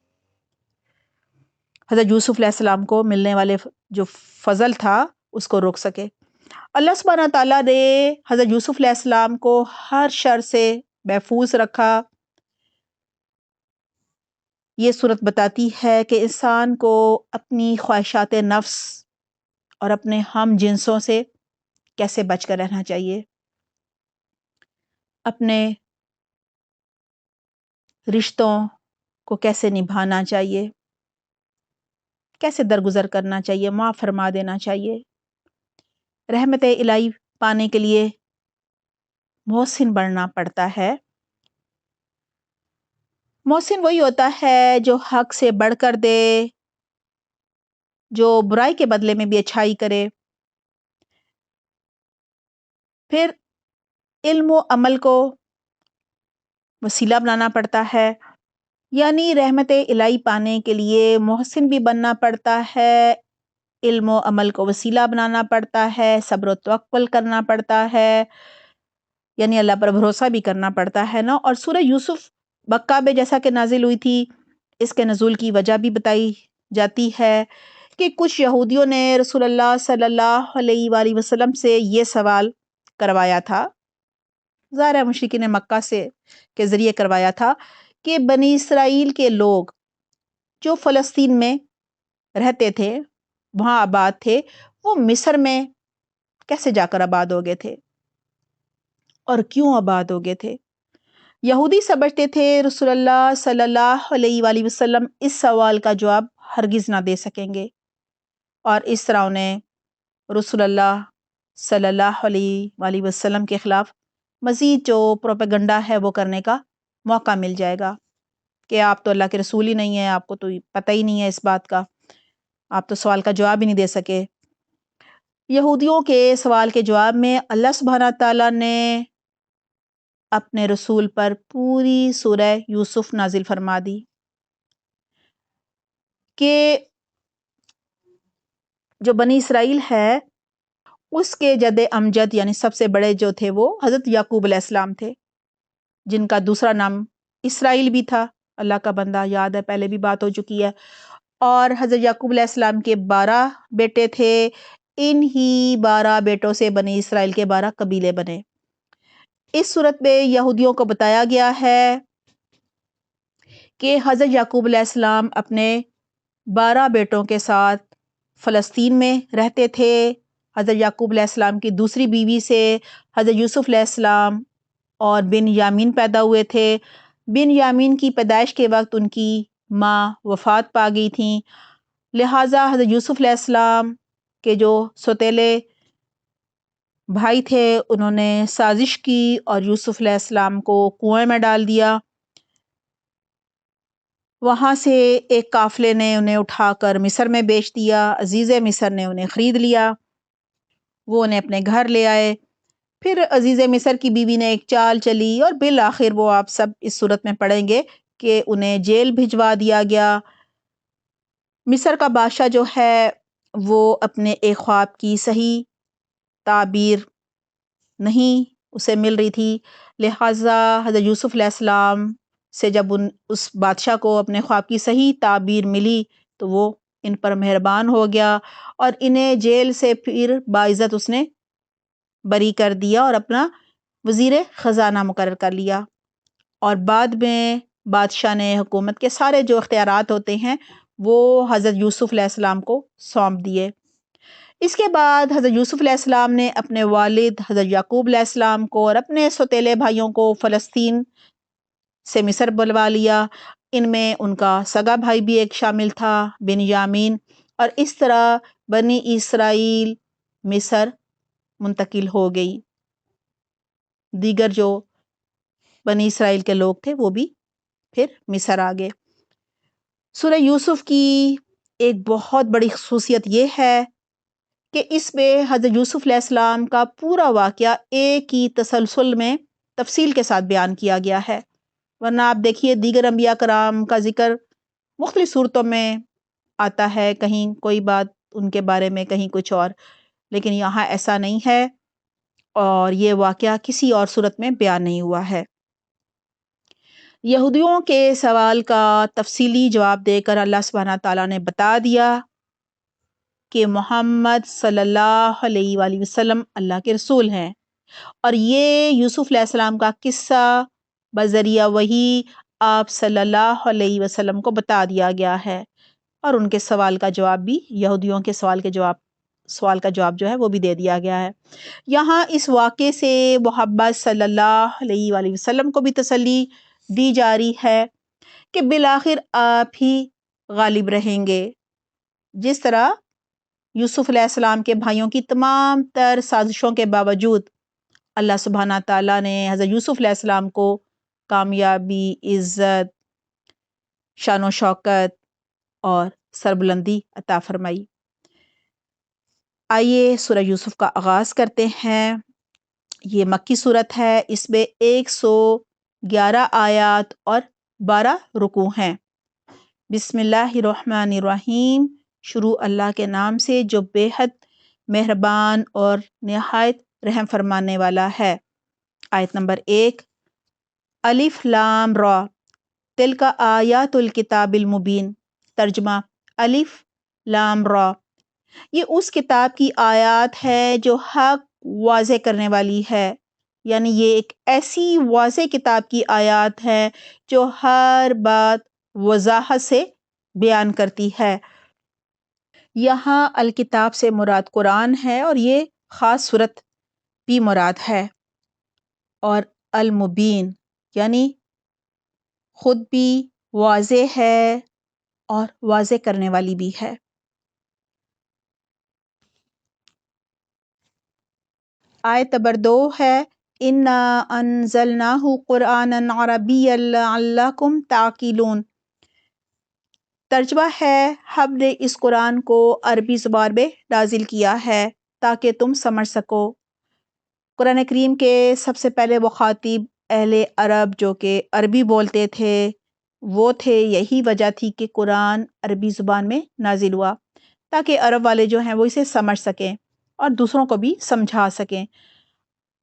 حضرت یوسف علیہ السلام کو ملنے والے جو فضل تھا اس کو روک سکے۔ اللہ سبحانہ تعالیٰ نے حضرت یوسف علیہ السلام کو ہر شر سے محفوظ رکھا۔ یہ صورت بتاتی ہے کہ انسان کو اپنی خواہشات نفس اور اپنے ہم جنسوں سے کیسے بچ کر رہنا چاہیے، اپنے رشتوں کو کیسے نبھانا چاہیے، کیسے درگزر کرنا چاہیے، معاف فرما دینا چاہیے۔ رحمت الہی پانے کے لیے محسن بننا پڑتا ہے۔ محسن وہی ہوتا ہے جو حق سے بڑھ کر دے، جو برائی کے بدلے میں بھی اچھائی کرے۔ پھر علم و عمل کو وسیلہ بنانا پڑتا ہے، یعنی رحمت الہی پانے کے لیے محسن بھی بننا پڑتا ہے، علم و عمل کو وسیلہ بنانا پڑتا ہے، صبر و توکل کرنا پڑتا ہے، یعنی اللہ پر بھروسہ بھی کرنا پڑتا ہے نا۔ اور سورہ یوسف مکہ میں جیسا کہ نازل ہوئی تھی، اس کے نزول کی وجہ بھی بتائی جاتی ہے کہ کچھ یہودیوں نے رسول اللہ صلی اللہ علیہ وآلہ وسلم سے یہ سوال کروایا تھا، ظاہر مشرکین مکہ سے کے ذریعے کروایا تھا کہ بنی اسرائیل کے لوگ جو فلسطین میں رہتے تھے، وہاں آباد تھے، وہ مصر میں کیسے جا کر آباد ہو گئے تھے اور کیوں آباد ہو گئے تھے۔ یہودی سمجھتے تھے رسول اللہ صلی اللہ علیہ وآلہ وسلم اس سوال کا جواب ہرگز نہ دے سکیں گے، اور اس طرح انہیں رسول اللہ صلی اللہ علیہ وآلہ وسلم کے خلاف مزید جو پروپیگنڈا ہے وہ کرنے کا موقع مل جائے گا کہ آپ تو اللہ کے رسول ہی نہیں ہیں، آپ کو تو پتہ ہی نہیں ہے اس بات کا، آپ تو سوال کا جواب ہی نہیں دے سکے۔ یہودیوں کے سوال کے جواب میں اللہ سبحانہ تعالیٰ نے اپنے رسول پر پوری سورہ یوسف نازل فرما دی کہ جو بنی اسرائیل ہے اس کے جد امجد یعنی سب سے بڑے جو تھے وہ حضرت یعقوب علیہ السلام تھے، جن کا دوسرا نام اسرائیل بھی تھا۔ اللہ کا بندہ یاد ہے، پہلے بھی بات ہو چکی ہے۔ اور حضرت یعقوب علیہ السلام کے 12 بیٹے تھے، ان ہی 12 بیٹوں سے بنی اسرائیل کے 12 قبیلے بنے۔ اس صورت میں یہودیوں کو بتایا گیا ہے کہ حضرت یعقوب علیہ السلام اپنے 12 بیٹوں کے ساتھ فلسطین میں رہتے تھے۔ حضرت یعقوب علیہ السلام کی دوسری بیوی سے حضرت یوسف علیہ السلام اور بن یامین پیدا ہوئے تھے۔ بن یامین کی پیدائش کے وقت ان کی ماں وفات پا گئی تھیں، لہٰذا حضرت یوسف علیہ السلام کے جو سوتیلے بھائی تھے انہوں نے سازش کی اور یوسف علیہ السلام کو کنویں میں ڈال دیا۔ وہاں سے ایک قافلے نے انہیں اٹھا کر مصر میں بیچ دیا۔ عزیز مصر نے انہیں خرید لیا، وہ انہیں اپنے گھر لے آئے۔ پھر عزیز مصر کی بیوی نے ایک چال چلی اور بالآخر وہ آپ سب اس صورت میں پڑھیں گے کہ انہیں جیل بھجوا دیا گیا۔ مصر کا بادشاہ جو ہے وہ اپنے ایک خواب کی صحیح تعبیر نہیں اسے مل رہی تھی، لہٰذا حضرت یوسف علیہ السلام سے جب اس بادشاہ کو اپنے خواب کی صحیح تعبیر ملی تو وہ ان پر مہربان ہو گیا اور انہیں جیل سے پھر باعزت اس نے بری کر دیا اور اپنا وزیر خزانہ مقرر کر لیا، اور بعد میں بادشاہ نے حکومت کے سارے جو اختیارات ہوتے ہیں وہ حضرت یوسف علیہ السلام کو سونپ دیے۔ اس کے بعد حضرت یوسف علیہ السلام نے اپنے والد حضرت یعقوب علیہ السلام کو اور اپنے سوتیلے بھائیوں کو فلسطین سے مصر بلوا لیا۔ ان میں ان کا سگا بھائی بھی ایک شامل تھا، بن یامین، اور اس طرح بنی اسرائیل مصر منتقل ہو گئی۔ دیگر جو بنی اسرائیل کے لوگ تھے وہ بھی پھر مصر آ گئے۔ سورہ یوسف کی ایک بہت بڑی خصوصیت یہ ہے کہ اس میں حضرت یوسف علیہ السلام کا پورا واقعہ ایک ہی تسلسل میں تفصیل کے ساتھ بیان کیا گیا ہے، ورنہ آپ دیکھیے دیگر انبیاء کرام کا ذکر مختلف صورتوں میں آتا ہے، کہیں کوئی بات ان کے بارے میں، کہیں کچھ اور، لیکن یہاں ایسا نہیں ہے اور یہ واقعہ کسی اور صورت میں بیان نہیں ہوا ہے۔ یہودیوں کے سوال کا تفصیلی جواب دے کر اللہ سبحانہ تعالیٰ نے بتا دیا کہ محمد صلی اللہ علیہ وآلہ وسلم اللہ کے رسول ہیں، اور یہ یوسف علیہ السلام کا قصہ بذریعہ وحی آپ صلی اللہ علیہ وسلم کو بتا دیا گیا ہے، اور ان کے سوال کا جواب بھی، یہودیوں کے سوال کا جواب جو ہے وہ بھی دے دیا گیا ہے۔ یہاں اس واقعے سے محمد صلی اللہ علیہ وآلہ وسلم کو بھی تسلی دی جا رہی ہے کہ بالآخر آپ ہی غالب رہیں گے، جس طرح یوسف علیہ السلام کے بھائیوں کی تمام تر سازشوں کے باوجود اللہ سبحانہ تعالیٰ نے حضرت یوسف علیہ السلام کو کامیابی، عزت، شان و شوکت اور سربلندی عطا فرمائی۔ آئیے سورہ یوسف کا آغاز کرتے ہیں۔ یہ مکی صورت ہے، اس میں 111 آیات اور 12 رکوع ہیں۔ بسم اللہ الرحمن الرحیم، شروع اللہ کے نام سے جو بے حد مہربان اور نہایت رحم فرمانے والا ہے۔ آیت نمبر 1، الف لام را تلک آیات الکتاب المبین۔ ترجمہ، الف لام را، یہ اس کتاب کی آیات ہے جو حق واضح کرنے والی ہے، یعنی یہ ایک ایسی واضح کتاب کی آیات ہے جو ہر بات وضاحت سے بیان کرتی ہے۔ یہاں الکتاب سے مراد قرآن ہے اور یہ خاص صورت بھی مراد ہے، اور المبین یعنی خود بھی واضح ہے اور واضح کرنے والی بھی ہے۔ آیت نمبر 2 ہے، اِنَّا أَنزَلْنَاهُ قُرْآنًا عَرَبِيًّا لَعَلَّكُمْ تَعْقِلُونَ۔ ترجمہ ہے، ہم نے اس قرآن کو عربی زبان میں نازل کیا ہے تاکہ تم سمجھ سکو۔ قرآن کریم کے سب سے پہلے مخاطب اہل عرب جو کہ عربی بولتے تھے وہ تھے، یہی وجہ تھی کہ قرآن عربی زبان میں نازل ہوا تاکہ عرب والے جو ہیں وہ اسے سمجھ سکیں اور دوسروں کو بھی سمجھا سکیں۔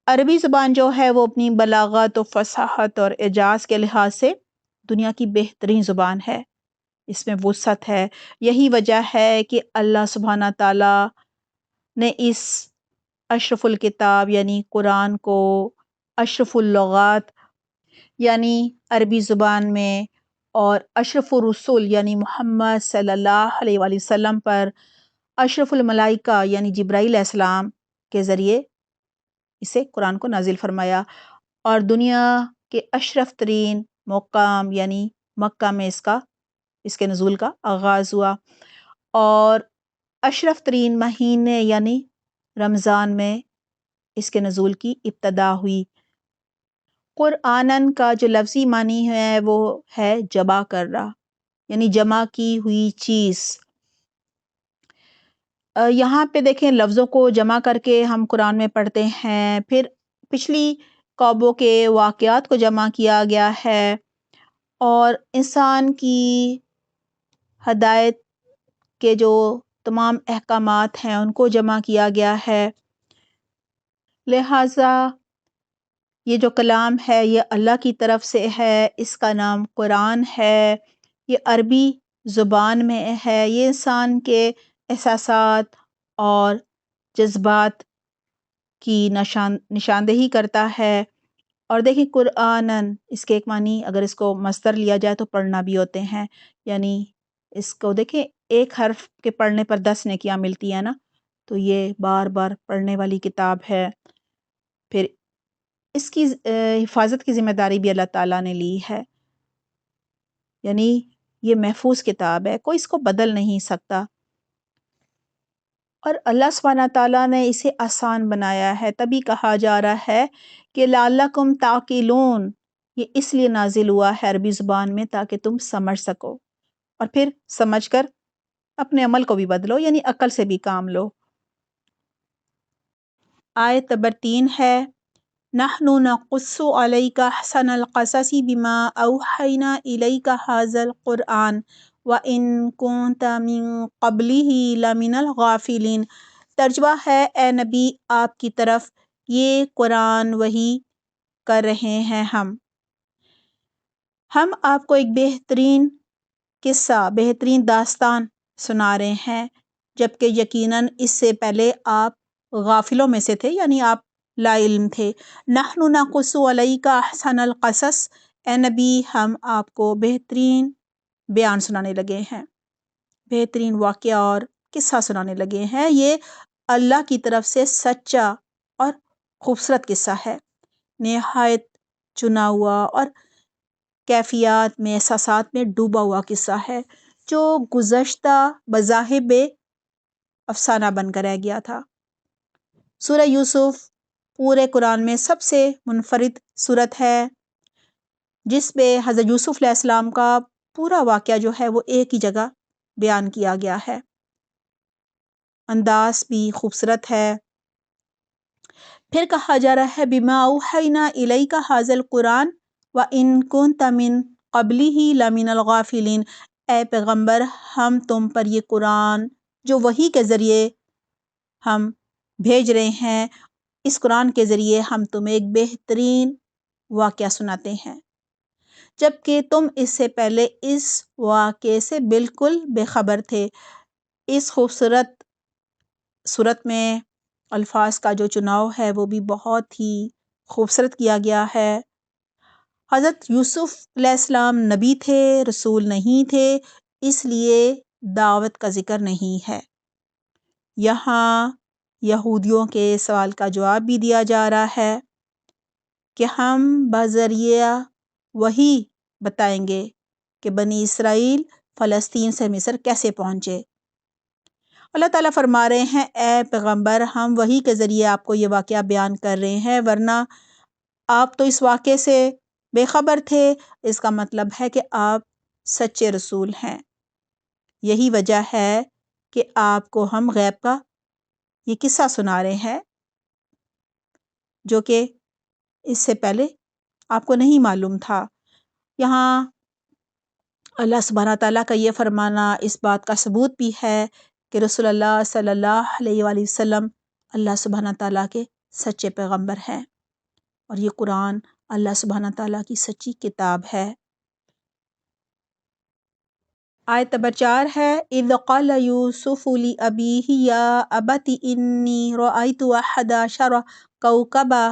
عربی زبان جو ہے وہ اپنی بلاغت و فصاحت اور اعجاز کے لحاظ سے دنیا کی بہترین زبان ہے، اس میں وسعت ہے۔ یہی وجہ ہے کہ اللہ سبحانہ تعالیٰ نے اس اشرف الکتاب یعنی قرآن کو اشرف اللغات یعنی عربی زبان میں اور اشرف الرسول یعنی محمد صلی اللہ علیہ وآلہ وسلم پر اشرف الملائکہ یعنی جبرائیل علیہ السلام کے ذریعے اسے قرآن کو نازل فرمایا، اور دنیا کے اشرف ترین مقام یعنی مکہ میں اس کے نزول کا آغاز ہوا، اور اشرف ترین مہینے یعنی رمضان میں اس کے نزول کی ابتدا ہوئی۔ قرآنن کا جو لفظی معنی ہے وہ ہے جمع کرنا، یعنی جمع کی ہوئی چیز۔ یہاں پہ دیکھیں لفظوں کو جمع کر کے ہم قرآن میں پڑھتے ہیں، پھر پچھلی قوموں کے واقعات کو جمع کیا گیا ہے، اور انسان کی ہدایت کے جو تمام احکامات ہیں ان کو جمع کیا گیا ہے۔ لہٰذا یہ جو کلام ہے یہ اللہ کی طرف سے ہے، اس کا نام قرآن ہے، یہ عربی زبان میں ہے، یہ انسان کے احساسات اور جذبات کی نشاندہی کرتا ہے۔ اور دیکھیں قرآنن اس کے ایک معنی اگر اس کو مصدر لیا جائے تو پڑھنا بھی ہوتے ہیں، یعنی اس کو دیکھیں ایک حرف کے پڑھنے پر 10 نیکیاں ملتی ہیں نا، تو یہ بار بار پڑھنے والی کتاب ہے۔ پھر اس کی حفاظت کی ذمہ داری بھی اللہ تعالیٰ نے لی ہے، یعنی یہ محفوظ کتاب ہے، کوئی اس کو بدل نہیں سکتا، اور اللہ سبحانہ تعالیٰ نے اسے آسان بنایا ہے۔ تبھی کہا جا رہا ہے کہ لعلکم تعقلون، یہ اس لیے نازل ہوا ہے عربی زبان میں تاکہ تم سمجھ سکو، اور پھر سمجھ کر اپنے عمل کو بھی بدلو، یعنی عقل سے بھی کام لو۔ آیت نمبر 3 ہے نحن نقص علیک احسن القصص بما اوحینا الیک ھذا القرآن وان کنت من قبلہ لمن الغافلین۔ ترجمہ ہے اے نبی آپ کی طرف یہ قرآن وحی کر رہے ہیں ہم آپ کو ایک بہترین قصہ، بہترین داستان سنا رہے ہیں، جبکہ یقیناً اس سے پہلے آپ غافلوں میں سے تھے، یعنی آپ لا علم تھے۔ نحن نقص علیک احسن القصص، اے نبی ہم آپ کو بہترین بیان سنانے لگے ہیں، بہترین واقعہ اور قصہ سنانے لگے ہیں۔ یہ اللہ کی طرف سے سچا اور خوبصورت قصہ ہے، نہایت چنا ہوا اور کیفیات میں، احساسات میں ڈوبا ہوا قصہ ہے، جو گزشتہ مذاہب افسانہ بن کر رہ گیا تھا۔ سورہ یوسف پورے قرآن میں سب سے منفرد سورت ہے، جس میں حضرت یوسف علیہ السلام کا پورا واقعہ جو ہے وہ ایک ہی جگہ بیان کیا گیا ہے۔ انداز بھی خوبصورت ہے۔ پھر کہا جا رہا ہے بما اوحینا الیک ھذا القرآن وان کنت من قبلہ لمن الغافلین، اے پیغمبر ہم تم پر یہ قرآن جو وحی کے ذریعے ہم بھیج رہے ہیں، اس قرآن کے ذریعے ہم تمہیں ایک بہترین واقعہ سناتے ہیں، جبکہ تم اس سے پہلے اس واقعے سے بالکل بے خبر تھے۔ اس خوبصورت صورت میں الفاظ کا جو چناؤ ہے وہ بھی بہت ہی خوبصورت کیا گیا ہے۔ حضرت یوسف علیہ السلام نبی تھے، رسول نہیں تھے، اس لیے دعوت کا ذکر نہیں ہے۔ یہاں یہودیوں کے سوال کا جواب بھی دیا جا رہا ہے کہ ہم بذریعہ وحی بتائیں گے کہ بنی اسرائیل فلسطین سے مصر کیسے پہنچے۔ اللہ تعالیٰ فرما رہے ہیں اے پیغمبر ہم وحی کے ذریعے آپ کو یہ واقعہ بیان کر رہے ہیں، ورنہ آپ تو اس واقعے سے بے خبر تھے۔ اس کا مطلب ہے کہ آپ سچے رسول ہیں، یہی وجہ ہے کہ آپ کو ہم غیب کا یہ قصہ سنا رہے ہیں جو کہ اس سے پہلے آپ کو نہیں معلوم تھا۔ یہاں اللہ سبحانہ تعالیٰ کا یہ فرمانا اس بات کا ثبوت بھی ہے کہ رسول اللہ صلی اللہ علیہ وآلہ وسلم اللہ سبحانہ تعالیٰ کے سچے پیغمبر ہیں، اور یہ قرآن اللہ سبحانہ تعالیٰ کی سچی کتاب ہے۔ آیت نمبر 4 ہے اذ قال یوسف لأبیہ یا ابت انی رأیت احد عشر کوکبا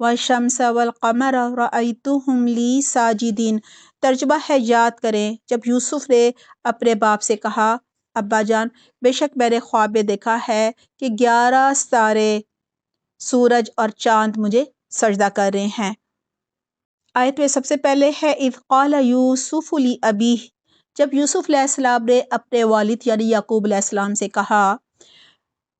والشمس والقمر رأیتہم لی ساجدین۔ ترجمہ ہے، یاد کریں جب یوسف نے اپنے باپ سے کہا، ابا جان، بے شک میں نے خواب میں دیکھا ہے کہ 11 ستارے، سورج اور چاند مجھے سجدہ کر رہے ہیں۔ آیت میں سب سے پہلے ہے اذ قال یوسف لابیہ، جب یوسف علیہ السلام نے اپنے والد یعنی یعقوب علیہ السلام سے کہا،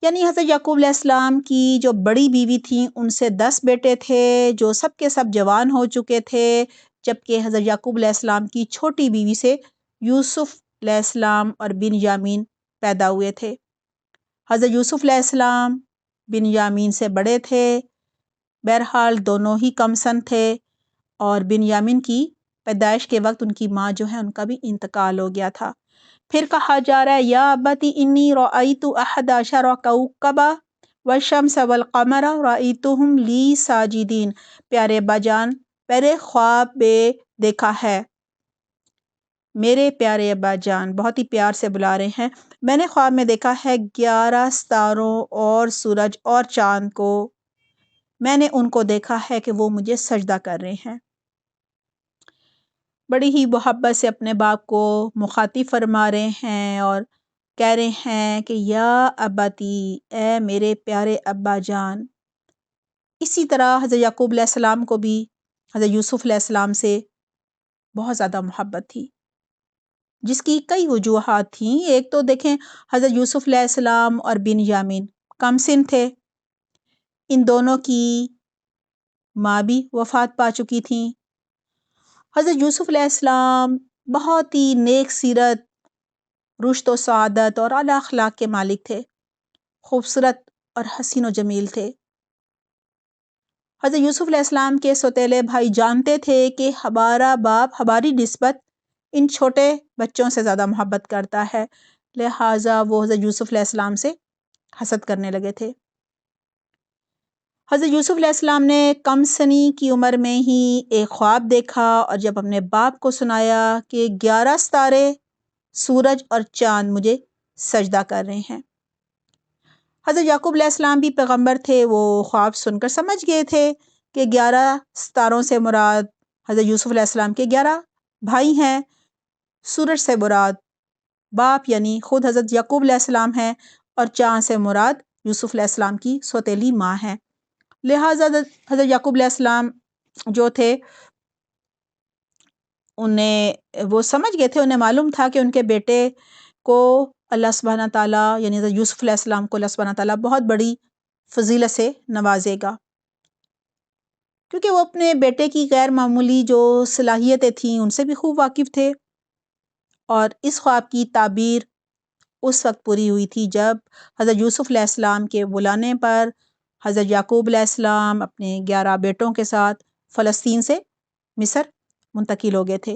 یعنی حضرت یعقوب علیہ السلام کی جو بڑی بیوی تھیں ان سے 10 بیٹے تھے جو سب کے سب جوان ہو چکے تھے، جبکہ حضرت یعقوب علیہ السلام کی چھوٹی بیوی سے یوسف علیہ السلام اور بنیامین پیدا ہوئے تھے۔ حضرت یوسف علیہ السلام بنیامین سے بڑے تھے، بہرحال دونوں ہی کم سن تھے، اور بنیامین کی پیدائش کے وقت ان کی ماں جو ہے ان کا بھی انتقال ہو گیا تھا۔ پھر کہا جا رہا ہے یا ابتی انی رأیت احد عشر کوکبا والشمس والقمر رأیتہم لی ساجدین۔ پیارے ابا جان، میرے خواب میں دیکھا ہے، میرے پیارے ابا جان، بہت ہی پیار سے بلا رہے ہیں، میں نے خواب میں دیکھا ہے 11 ستاروں اور سورج اور چاند کو، میں نے ان کو دیکھا ہے کہ وہ مجھے سجدہ کر رہے ہیں۔ بڑی ہی محبت سے اپنے باپ کو مخاطب فرما رہے ہیں اور کہہ رہے ہیں کہ یا ابتی، اے میرے پیارے ابا جان۔ اسی طرح حضرت یعقوب علیہ السلام کو بھی حضرت یوسف علیہ السلام سے بہت زیادہ محبت تھی، جس کی کئی وجوہات تھیں۔ ایک تو دیکھیں، حضرت یوسف علیہ السلام اور بنیامین کم سن تھے، ان دونوں کی ماں بھی وفات پا چکی تھیں۔ حضرت یوسف علیہ السلام بہت ہی نیک سیرت، رشد و سعادت اور اعلیٰ اخلاق کے مالک تھے، خوبصورت اور حسین و جمیل تھے۔ حضرت یوسف علیہ السلام کے سوتیلے بھائی جانتے تھے کہ ہمارا باپ ہماری نسبت ان چھوٹے بچوں سے زیادہ محبت کرتا ہے، لہٰذا وہ حضرت یوسف علیہ السلام سے حسد کرنے لگے تھے۔ حضرت یوسف علیہ السلام نے کم سنی کی عمر میں ہی ایک خواب دیکھا، اور جب اپنے باپ کو سنایا کہ 11 ستارے، سورج اور چاند مجھے سجدہ کر رہے ہیں۔ حضرت یعقوب علیہ السلام بھی پیغمبر تھے، وہ خواب سن کر سمجھ گئے تھے کہ 11 ستاروں سے مراد حضرت یوسف علیہ السلام کے 11 بھائی ہیں، سورج سے مراد باپ یعنی خود حضرت یعقوب علیہ السلام ہیں، اور چاند سے مراد یوسف علیہ السلام کی سوتیلی ماں ہیں۔ لہٰذا حضرت یعقوب علیہ السلام جو تھے وہ سمجھ گئے تھے، انہیں معلوم تھا کہ ان کے بیٹے کو اللہ سبحانہ تعالیٰ یعنی حضرت یوسف علیہ السلام کو اللہ سبحانہ تعالیٰ بہت بڑی فضیلت سے نوازے گا، کیونکہ وہ اپنے بیٹے کی غیر معمولی جو صلاحیتیں تھیں ان سے بھی خوب واقف تھے، اور اس خواب کی تعبیر اس وقت پوری ہوئی تھی جب حضرت یوسف علیہ السلام کے بلانے پر حضرت یعقوب علیہ السلام اپنے 11 بیٹوں کے ساتھ فلسطین سے مصر منتقل ہو گئے تھے،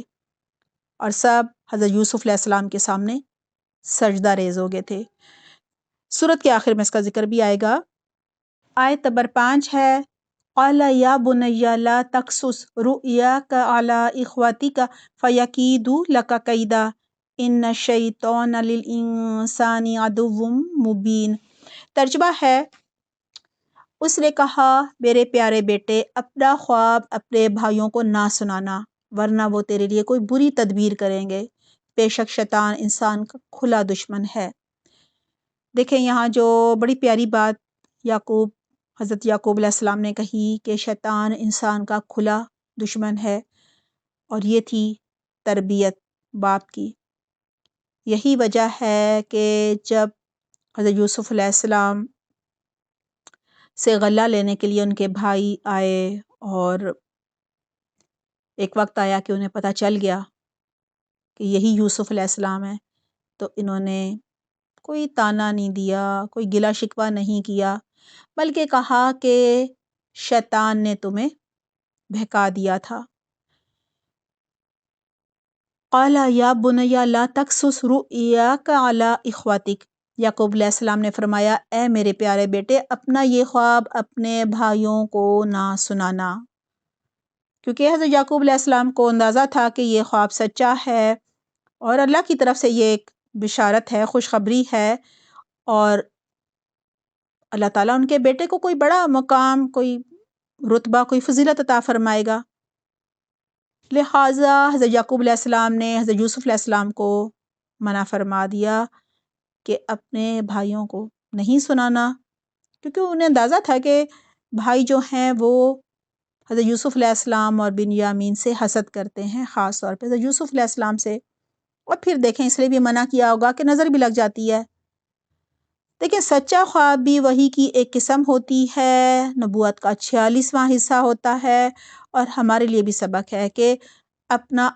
اور سب حضرت یوسف علیہ السلام کے سامنے سجدہ ریز ہو گئے تھے۔ سورت کے آخر میں اس کا ذکر بھی آئے گا۔ آیت نمبر 5 ہے قال یا بنی لا تقصص رؤیاک علی اخوتک فیکیدوا لک کیدا ان الشیطان للانسان عدو مبین۔ ترجمہ ہے، اس نے کہا میرے پیارے بیٹے، اپنا خواب اپنے بھائیوں کو نہ سنانا، ورنہ وہ تیرے لیے کوئی بری تدبیر کریں گے، بے شک شیطان انسان کا کھلا دشمن ہے۔ دیکھیں یہاں جو بڑی پیاری بات حضرت یعقوب علیہ السلام نے کہی کہ شیطان انسان کا کھلا دشمن ہے، اور یہ تھی تربیت باپ کی۔ یہی وجہ ہے کہ جب حضرت یوسف علیہ السلام سے غلہ لینے کے لیے ان کے بھائی آئے، اور ایک وقت آیا کہ انہیں پتہ چل گیا کہ یہی یوسف علیہ السلام ہے، تو انہوں نے کوئی تانا نہیں دیا، کوئی گلہ شکوہ نہیں کیا، بلکہ کہا کہ شیطان نے تمہیں بہکا دیا تھا۔ قال یا بنی لا تقصص رؤیاک علی اخوتک، یعقوب علیہ السلام نے فرمایا اے میرے پیارے بیٹے، اپنا یہ خواب اپنے بھائیوں کو نہ سنانا، کیونکہ حضرت یعقوب علیہ السلام کو اندازہ تھا کہ یہ خواب سچا ہے، اور اللہ کی طرف سے یہ ایک بشارت ہے، خوشخبری ہے، اور اللہ تعالیٰ ان کے بیٹے کو کوئی بڑا مقام، کوئی رتبہ، کوئی فضیلت عطا فرمائے گا۔ لہٰذا حضرت یعقوب علیہ السلام نے حضرت یوسف علیہ السلام کو منع فرما دیا کہ اپنے بھائیوں کو نہیں سنانا، کیونکہ انہیں اندازہ تھا کہ بھائی جو ہیں وہ حضرت یوسف علیہ السلام اور بنیامین سے حسد کرتے ہیں، خاص طور پہ حضرت یوسف علیہ السلام سے۔ اور پھر دیکھیں اس لیے بھی منع کیا ہوگا کہ نظر بھی لگ جاتی ہے۔ دیکھیں سچا خواب بھی وحی کی ایک قسم ہوتی ہے، نبوت کا 46واں حصہ ہوتا ہے، اور ہمارے لیے بھی سبق ہے کہ اپنا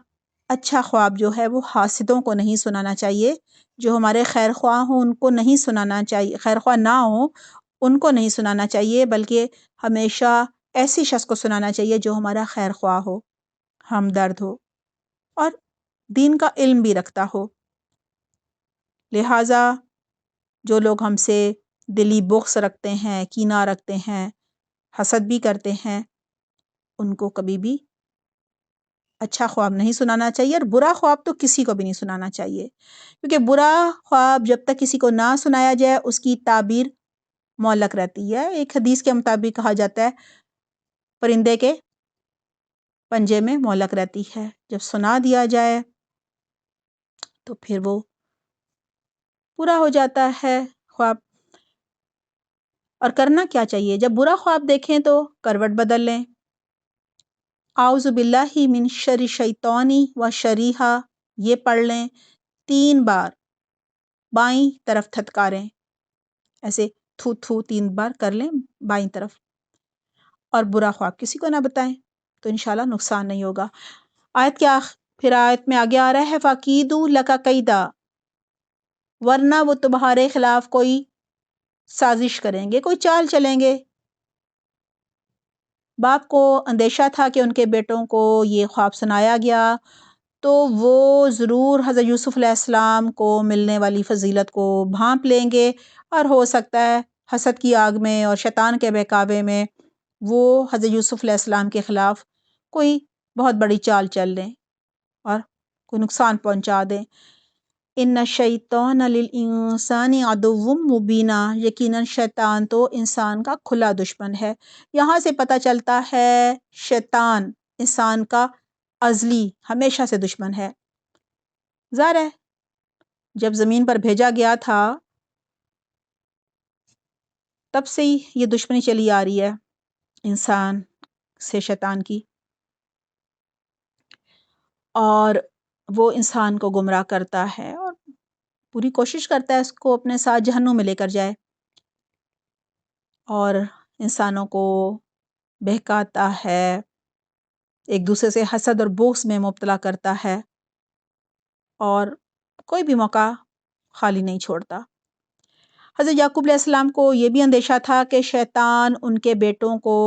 اچھا خواب جو ہے وہ حاسدوں کو نہیں سنانا چاہیے، جو ہمارے خیر خواہ ہوں ان کو نہیں سنانا چاہیے، خیر خواہ نہ ہوں ان کو نہیں سنانا چاہیے، بلکہ ہمیشہ ایسی شخص کو سنانا چاہیے جو ہمارا خیر خواہ ہو، ہمدرد ہو اور دین کا علم بھی رکھتا ہو۔ لہٰذا جو لوگ ہم سے دلی بغض رکھتے ہیں، کینہ رکھتے ہیں، حسد بھی کرتے ہیں، ان کو کبھی بھی اچھا خواب نہیں سنانا چاہیے، اور برا خواب تو کسی کو بھی نہیں سنانا چاہیے، کیونکہ برا خواب جب تک کسی کو نہ سنایا جائے اس کی تعبیر معلق رہتی ہے۔ ایک حدیث کے مطابق کہا جاتا ہے پرندے کے پنجے میں معلق رہتی ہے، جب سنا دیا جائے تو پھر وہ پورا ہو جاتا ہے خواب۔ اور کرنا کیا چاہیے جب برا خواب دیکھیں تو کروٹ بدل لیں، اعوذ باللہ من شر الشیطان و شریہا یہ پڑھ لیں 3 بار، بائیں طرف تھتکاریں، ایسے تھو تھو 3 بار کر لیں بائیں طرف، اور برا خواب کسی کو نہ بتائیں تو انشاءاللہ نقصان نہیں ہوگا۔ آیت کیا پھر آیت میں آگے آ رہا ہے فَقِیدُوا لَکَ قَیْدًا، ورنہ وہ تمہارے خلاف کوئی سازش کریں گے، کوئی چال چلیں گے۔ باپ کو اندیشہ تھا کہ ان کے بیٹوں کو یہ خواب سنایا گیا تو وہ ضرور حضرت یوسف علیہ السلام کو ملنے والی فضیلت کو بھانپ لیں گے، اور ہو سکتا ہے حسد کی آگ میں اور شیطان کے بہکاوے میں وہ حضرت یوسف علیہ السلام کے خلاف کوئی بہت بڑی چال چل دیں اور کوئی نقصان پہنچا دیں۔ ان الشیطان للانسان عدو مبین، یقیناً شیطان تو انسان کا کھلا دشمن ہے۔ یہاں سے پتہ چلتا ہے شیطان انسان کا ازلی ہمیشہ سے دشمن ہے۔ ظاہر ہے جب زمین پر بھیجا گیا تھا تب سے ہی یہ دشمنی چلی آ رہی ہے انسان سے شیطان کی، اور وہ انسان کو گمراہ کرتا ہے اور پوری کوشش کرتا ہے اس کو اپنے ساتھ جہنم میں لے کر جائے، اور انسانوں کو بہکاتا ہے، ایک دوسرے سے حسد اور بغض میں مبتلا کرتا ہے، اور کوئی بھی موقع خالی نہیں چھوڑتا۔ حضرت یعقوب علیہ السلام کو یہ بھی اندیشہ تھا کہ شیطان ان کے بیٹوں کو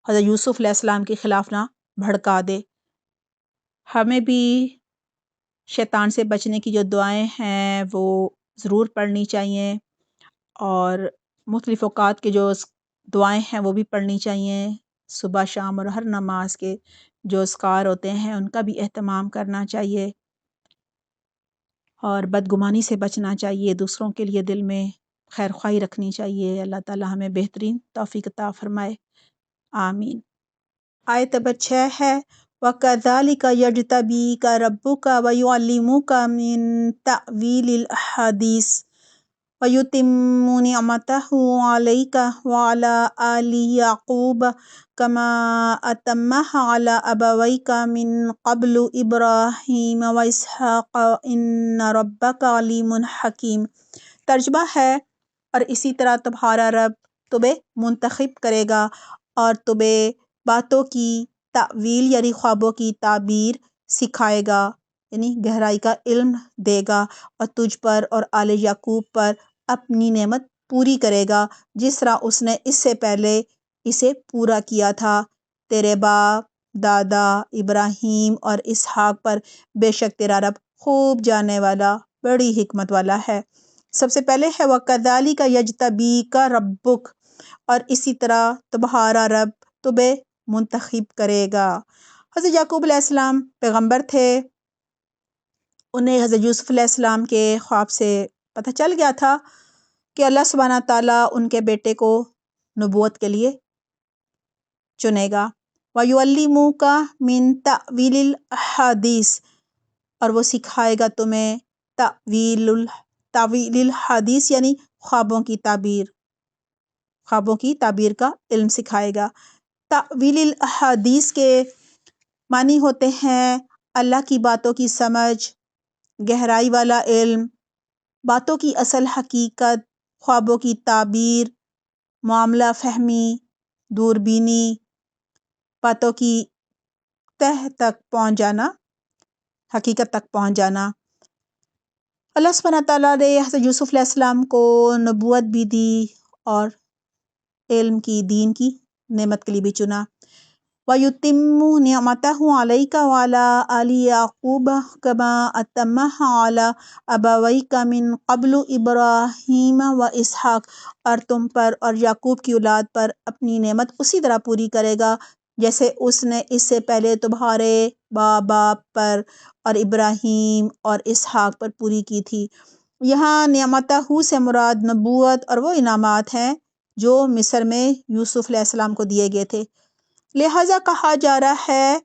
حضرت یوسف علیہ السلام کے خلاف نہ بھڑکا دے۔ ہمیں بھی شیطان سے بچنے کی جو دعائیں ہیں وہ ضرور پڑھنی چاہیے، اور مختلف اوقات کے جو دعائیں ہیں وہ بھی پڑھنی چاہیے، صبح شام اور ہر نماز کے جو اذکار ہوتے ہیں ان کا بھی اہتمام کرنا چاہیے، اور بدگمانی سے بچنا چاہیے، دوسروں کے لیے دل میں خیر خواہی رکھنی چاہیے۔ اللہ تعالی ہمیں بہترین توفیق عطا فرمائے، آمین۔ آیت نمبر 6 ہے وَكَذَلِكَ يَجْتَبِيكَ رَبُّكَ وَيُعَلِّمُكَ مِن تَأْوِيلِ الْأَحَادِيثِ وَيُتِمُّ نِعْمَتَهُ عَلَيْكَ وَعَلَى آلِ يَعْقُوبَ كَمَا أَتَمَّهَا عَلَى أَبَوَيْكَ مِن قَبْلُ إِبْرَاهِيمَ وَإِسْحَاقَ إِنَّ رَبَّكَ عَلِيمٌ حَکِيمٌ۔ ترجمہ ہے اور اسی طرح تمہارا رب تمہیں منتخب کرے گا اور تمہیں باتوں کی تعویل یعنی خوابوں کی تعبیر سکھائے گا، یعنی گہرائی کا علم دے گا، اور تجھ پر اور آل یعقوب پر اپنی نعمت پوری کرے گا جس طرح اس نے اس سے پہلے اسے پورا کیا تھا تیرے باپ دادا ابراہیم اور اسحاق پر، بے شک تیرا رب خوب جاننے والا بڑی حکمت والا ہے۔ سب سے پہلے ہے وَكَذَلِكَ يَجْتَبِيكَ رَبُّكَ، اور اسی طرح تمہارا رب تمہیں منتخب کرے گا۔ حضرت یعقوب علیہ السلام پیغمبر تھے، انہیں حضرت یوسف علیہ السلام کے خواب سے پتہ چل گیا تھا کہ اللہ سبحانہ تعالیٰ ان کے بیٹے کو نبوت کے لیے چنے گا۔ وَيُعَلِّمُكَ مِن تَأْوِيلِ الْأَحَادِيثِ، اور وہ سکھائے گا تمہیں تعویل الحدیث یعنی خوابوں کی تعبیر کا علم سکھائے گا۔ تعویل الحدیث کے معنی ہوتے ہیں اللہ کی باتوں کی سمجھ، گہرائی والا علم، باتوں کی اصل حقیقت، خوابوں کی تعبیر، معاملہ فہمی، دوربینی، باتوں کی تہ تک پہنچ جانا، حقیقت تک پہنچ جانا۔ اللہ سبحانہ تعالیٰ نے حضرت یوسف علیہ السلام کو نبوت بھی دی اور علم کی، دین کی نعمت کے لیے بھی چنا۔ وَيُتِمُّ نِعْمَتَهُ عَلَيْكَ وَعَلَىٰ آلِ يَعْقُوبَ كَمَا أَتَمَّهَا عَلَىٰ أَبَوَيْكَ مِن قَبْلُ إِبْرَاهِيمَ وَإِسْحَاقَ، اور تم پر اور یعقوب کی اولاد پر اپنی نعمت اسی طرح پوری کرے گا جیسے اس نے اس سے پہلے تمہارے باپ پر اور ابراہیم اور اسحاق پر پوری کی تھی۔ یہاں نعمتہ سے مراد نبوت اور وہ انعامات ہیں جو مصر میں یوسف علیہ السلام کو دیے گئے تھے۔ لہٰذا کہا جا رہا ہے،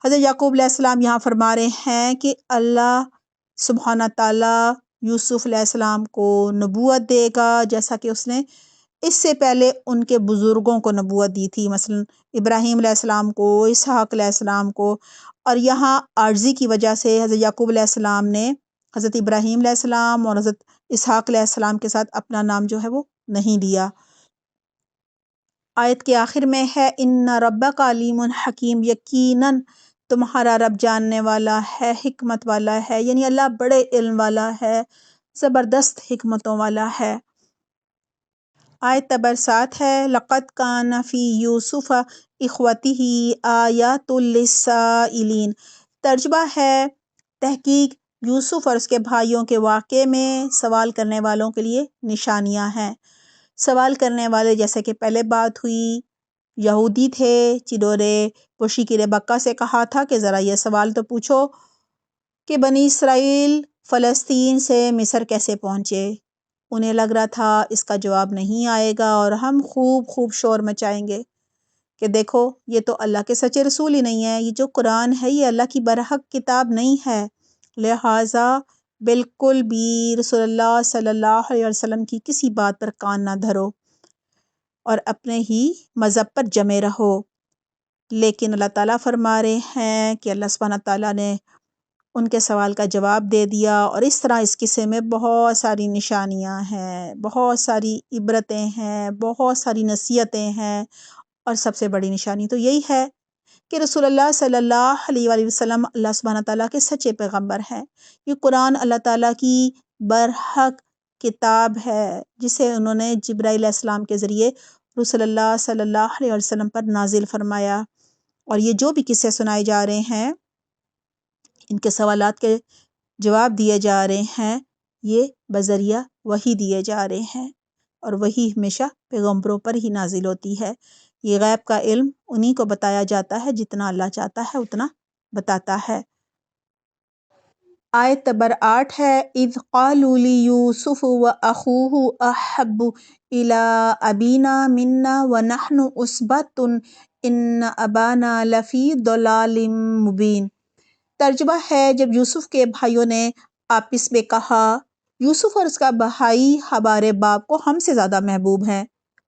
حضرت یعقوب علیہ السلام یہاں فرما رہے ہیں کہ اللہ سبحانہ تعالیٰ یوسف علیہ السلام کو نبوت دے گا جیسا کہ اس نے اس سے پہلے ان کے بزرگوں کو نبوت دی تھی، مثلا ابراہیم علیہ السلام کو، اسحاق علیہ السلام کو۔ اور یہاں عاجزی کی وجہ سے حضرت یعقوب علیہ السلام نے حضرت ابراہیم علیہ السلام اور حضرت اسحاق علیہ السلام کے ساتھ اپنا نام جو ہے وہ نہیں لیا۔ آیت کے آخر میں ہے ان ربک علیم حکیم، یقیناً تمہارا رب جاننے والا ہے، حکمت والا ہے، یعنی اللہ بڑے علم والا ہے، زبردست حکمتوں والا ہے۔ آیت نمبر 7 ہے لقد کان فی یوسف اخوتہ آیات للسائلین، ترجمہ ہے تحقیق یوسف اور اس کے بھائیوں کے واقعے میں سوال کرنے والوں کے لیے نشانیاں ہیں۔ سوال کرنے والے جیسے کہ پہلے بات ہوئی یہودی تھے جنہوں نے مشرک مکہ سے کہا تھا کہ ذرا یہ سوال تو پوچھو کہ بنی اسرائیل فلسطین سے مصر کیسے پہنچے۔ انہیں لگ رہا تھا اس کا جواب نہیں آئے گا اور ہم خوب شور مچائیں گے کہ دیکھو یہ تو اللہ کے سچے رسول ہی نہیں ہے، یہ جو قرآن ہے یہ اللہ کی برحق کتاب نہیں ہے، لہٰذا بالکل بھی رسول اللہ صلی اللہ علیہ وسلم کی کسی بات پر کان نہ دھرو اور اپنے ہی مذہب پر جمے رہو۔ لیکن اللہ تعالیٰ فرما رہے ہیں کہ اللہ سبحانہ تعالیٰ نے ان کے سوال کا جواب دے دیا، اور اس طرح اس قصے میں بہت ساری نشانیاں ہیں، بہت ساری عبرتیں ہیں، بہت ساری نصیحتیں ہیں، اور سب سے بڑی نشانی تو یہی ہے کہ رسول اللہ صلی اللہ علیہ وآلہ وسلم اللہ سبحانہ تعالیٰ کے سچے پیغمبر ہیں۔ یہ قرآن اللہ تعالیٰ کی برحق کتاب ہے جسے انہوں نے جبرائیل علیہ السلام کے ذریعے رسول اللہ صلی اللہ علیہ وسلم پر نازل فرمایا، اور یہ جو بھی قصے سنائے جا رہے ہیں، ان کے سوالات کے جواب دیے جا رہے ہیں، یہ بذریعہ وحی دیے جا رہے ہیں، اور وحی ہمیشہ پیغمبروں پر ہی نازل ہوتی ہے۔ یہ غیب کا علم انہی کو بتایا جاتا ہے، جتنا اللہ چاہتا ہے اتنا بتاتا ہے۔ آیت نمبر 8 ہے اذ قالوا لیوسف واخوہ احب الی ابینا منا ونحن عصبۃ ان ابانا لفی ضلال مبین، ترجمہ ہے جب یوسف کے بھائیوں نے آپس میں کہا یوسف اور اس کا بھائی ہمارے باپ کو ہم سے زیادہ محبوب ہیں،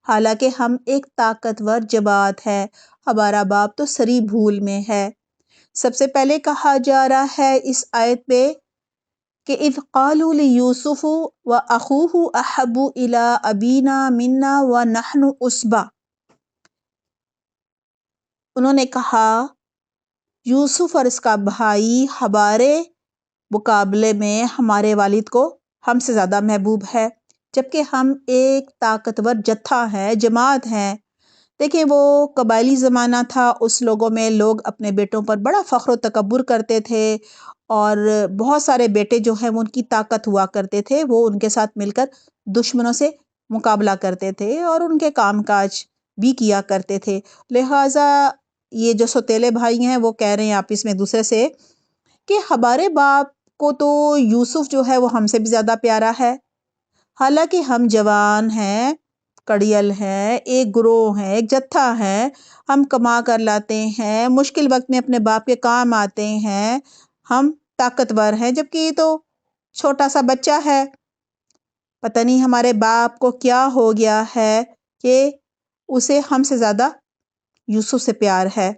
حالانکہ ہم ایک طاقتور جماعت ہے، ہمارا باپ تو سری بھول میں ہے۔ سب سے پہلے کہا جا رہا ہے اس آیت میں کہ اذ قالوا لیوسف واخوہ احب الی ابینا منا ونحن عصبۃ، انہوں نے کہا یوسف اور اس کا بھائی ہمارے مقابلے میں ہمارے والد کو ہم سے زیادہ محبوب ہے، جبکہ ہم ایک طاقتور جتھا ہے، جماعت ہیں۔ دیکھیں وہ قبائلی زمانہ تھا، اس لوگوں میں لوگ اپنے بیٹوں پر بڑا فخر و تکبر کرتے تھے، اور بہت سارے بیٹے جو ہیں وہ ان کی طاقت ہوا کرتے تھے، وہ ان کے ساتھ مل کر دشمنوں سے مقابلہ کرتے تھے اور ان کے کام کاج بھی کیا کرتے تھے۔ لہٰذا یہ جو سوتیلے بھائی ہیں وہ کہہ رہے ہیں آپس میں دوسرے سے کہ ہمارے باپ کو تو یوسف جو ہے وہ ہم سے بھی زیادہ پیارا ہے، حالانکہ ہم جوان ہیں کڑیل ہے، ایک گروہ ہے، ایک جتھا ہے، ہم کما کر لاتے ہیں، مشکل وقت میں اپنے باپ کے کام آتے ہیں، ہم طاقتور ہیں، جبکہ یہ تو چھوٹا سا بچہ ہے۔ پتہ نہیں ہمارے باپ کو کیا ہو گیا ہے کہ اسے ہم سے زیادہ یوسف سے پیار ہے،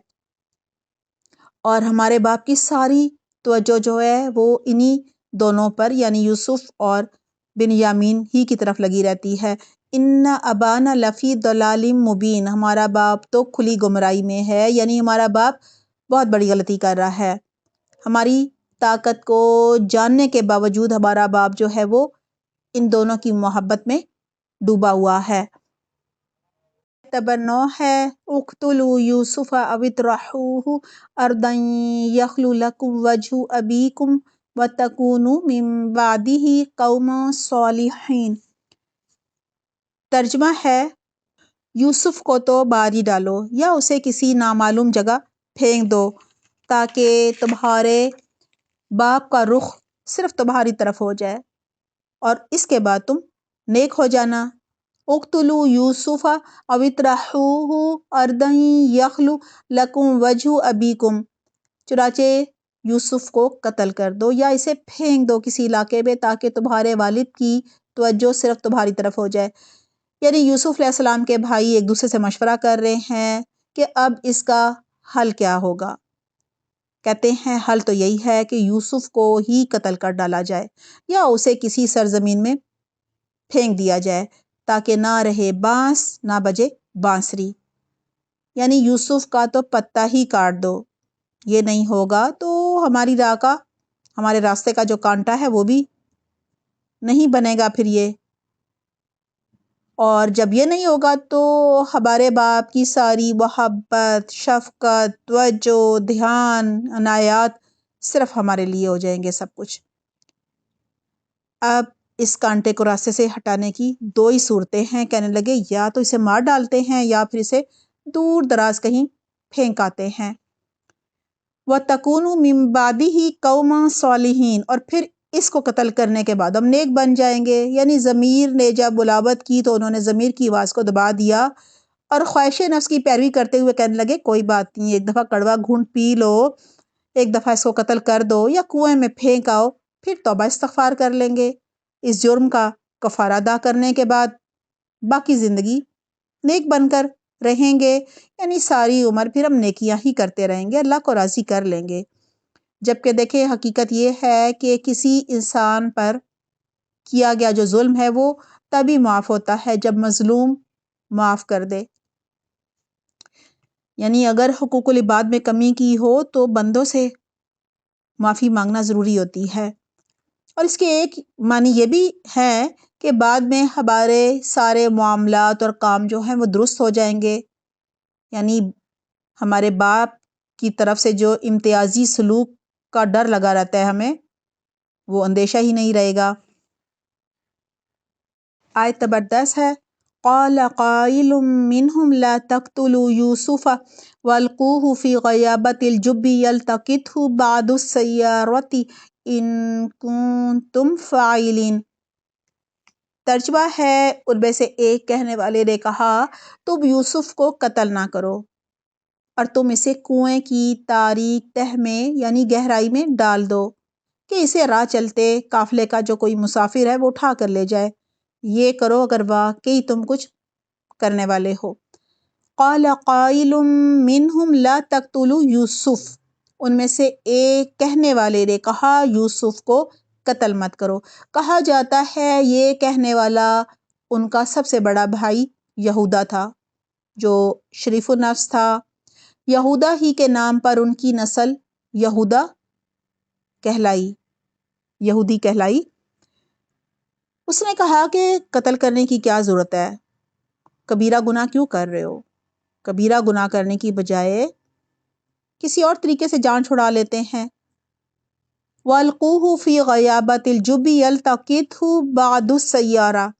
اور ہمارے باپ کی ساری توجہ جو ہے وہ انہی دونوں پر یعنی یوسف اور بنیامین ہی کی طرف لگی رہتی ہے۔ ان ابانا لفی ضلال مبین، ہمارا باپ تو کھلی گمراہی میں ہے، یعنی ہمارا باپ بہت بڑی غلطی کر رہا ہے۔ ہماری طاقت کو جاننے کے باوجود ہمارا باپ جو ہے وہ ان دونوں کی محبت میں ڈوبا ہوا ہے۔ نمبر 9 ہے اقتلوا یوسف او اطرحوه ارضا یخل لکم وجہ ابیکم وتکونوا من بعدہ قوما صالحین۔ ترجمہ ہے یوسف کو تو مار ہی ڈالو یا اسے کسی نامعلوم جگہ پھینک دو تاکہ تمہارے باپ کا رخ صرف تمہاری طرف ہو جائے اور اس کے بعد تم نیک ہو جانا۔ اقتلوا یوسف او اطرحوه ارضا یخل لکم وجہ ابیکم، چنانچہ یوسف کو قتل کر دو یا اسے پھینک دو کسی علاقے میں تاکہ تمہارے والد کی توجہ صرف تمہاری طرف ہو جائے۔ یعنی یوسف علیہ السلام کے بھائی ایک دوسرے سے مشورہ کر رہے ہیں کہ اب اس کا حل کیا ہوگا۔ کہتے ہیں حل تو یہی ہے کہ یوسف کو ہی قتل کر ڈالا جائے یا اسے کسی سرزمین میں پھینک دیا جائے تاکہ نہ رہے بانس نہ بجے بانسری، یعنی یوسف کا تو پتہ ہی کاٹ دو۔ یہ نہیں ہوگا تو ہماری راہ کا، ہمارے راستے کا جو کانٹا ہے وہ بھی نہیں بنے گا پھر یہ، اور جب یہ نہیں ہوگا تو ہمارے باپ کی ساری محبت، شفقت، توجہ، دھیان، عنایات صرف ہمارے لیے ہو جائیں گے سب کچھ۔ اب اس کانٹے کو راستے سے ہٹانے کی 2 ہی صورتیں ہیں، کہنے لگے یا تو اسے مار ڈالتے ہیں یا پھر اسے دور دراز کہیں پھینک آتے ہیں۔ وَتَكُونُوا مِن بَعْدِهِ قَوْمًا صَالِحِينَ، اور پھر اس کو قتل کرنے کے بعد ہم نیک بن جائیں گے۔ یعنی ضمیر نے جب بلاوت کی تو انہوں نے ضمیر کی آواز کو دبا دیا اور خواہش نفس کی پیروی کرتے ہوئے کہنے لگے کوئی بات نہیں، ایک دفعہ کڑوا گھونٹ پی لو، ایک دفعہ اس کو قتل کر دو یا کنویں میں پھینک آؤ، پھر توبہ استغفار کر لیں گے اس جرم کا کفارہ ادا کرنے کے بعد، باقی زندگی نیک بن کر رہیں گے، یعنی ساری عمر پھر ہم نیکیاں ہی کرتے رہیں گے، اللہ کو راضی کر لیں گے۔ جبکہ دیکھیں حقیقت یہ ہے کہ کسی انسان پر کیا گیا جو ظلم ہے وہ تبھی معاف ہوتا ہے جب مظلوم معاف کر دے۔ یعنی اگر حقوق العباد میں کمی کی ہو تو بندوں سے معافی مانگنا ضروری ہوتی ہے، اور اس کے ایک معنی یہ بھی ہے کہ بعد میں ہمارے سارے معاملات اور کام جو ہیں وہ درست ہو جائیں گے، یعنی ہمارے باپ کی طرف سے جو امتیازی سلوک کا ڈر لگا رہتا ہے ہمیں، وہ اندیشہ ہی نہیں رہے گا۔ آیت نمبر 10 ہے قال قائل منهم لا تقتلوا يوسف والقوه في غيابة الجب يلتقطه بعض السيارة ان كنتم فاعلين۔ ترجمہ ہے ان میں سے ایک کہنے والے نے کہا تم یوسف کو قتل نہ کرو اور تم اسے کنویں کی تاریک تہ میں یعنی گہرائی میں ڈال دو کہ اسے راہ چلتے قافلے کا جو کوئی مسافر ہے وہ اٹھا کر لے جائے، یہ کرو اگر واقعی تم کچھ کرنے والے ہو۔ قال قائل منہم لا تقتلوا یوسف، ان میں سے ایک کہنے والے نے کہا یوسف کو قتل مت کرو۔ کہا جاتا ہے یہ کہنے والا ان کا سب سے بڑا بھائی یہودا تھا جو شریف النفس تھا، یہودا ہی کے نام پر ان کی نسل یہودا کہلائی، یہودی کہلائی۔ اس نے کہا کہ قتل کرنے کی کیا ضرورت ہے، کبیرہ گناہ کیوں کر رہے ہو، کبیرہ گناہ کرنے کی بجائے کسی اور طریقے سے جان چھڑا لیتے ہیں۔ وَالْقُوهُ فِي غَيَابَةِ الْجُبِّ يَلْتَقِطْهُ بَعْضُ السَّيَّارَةِ،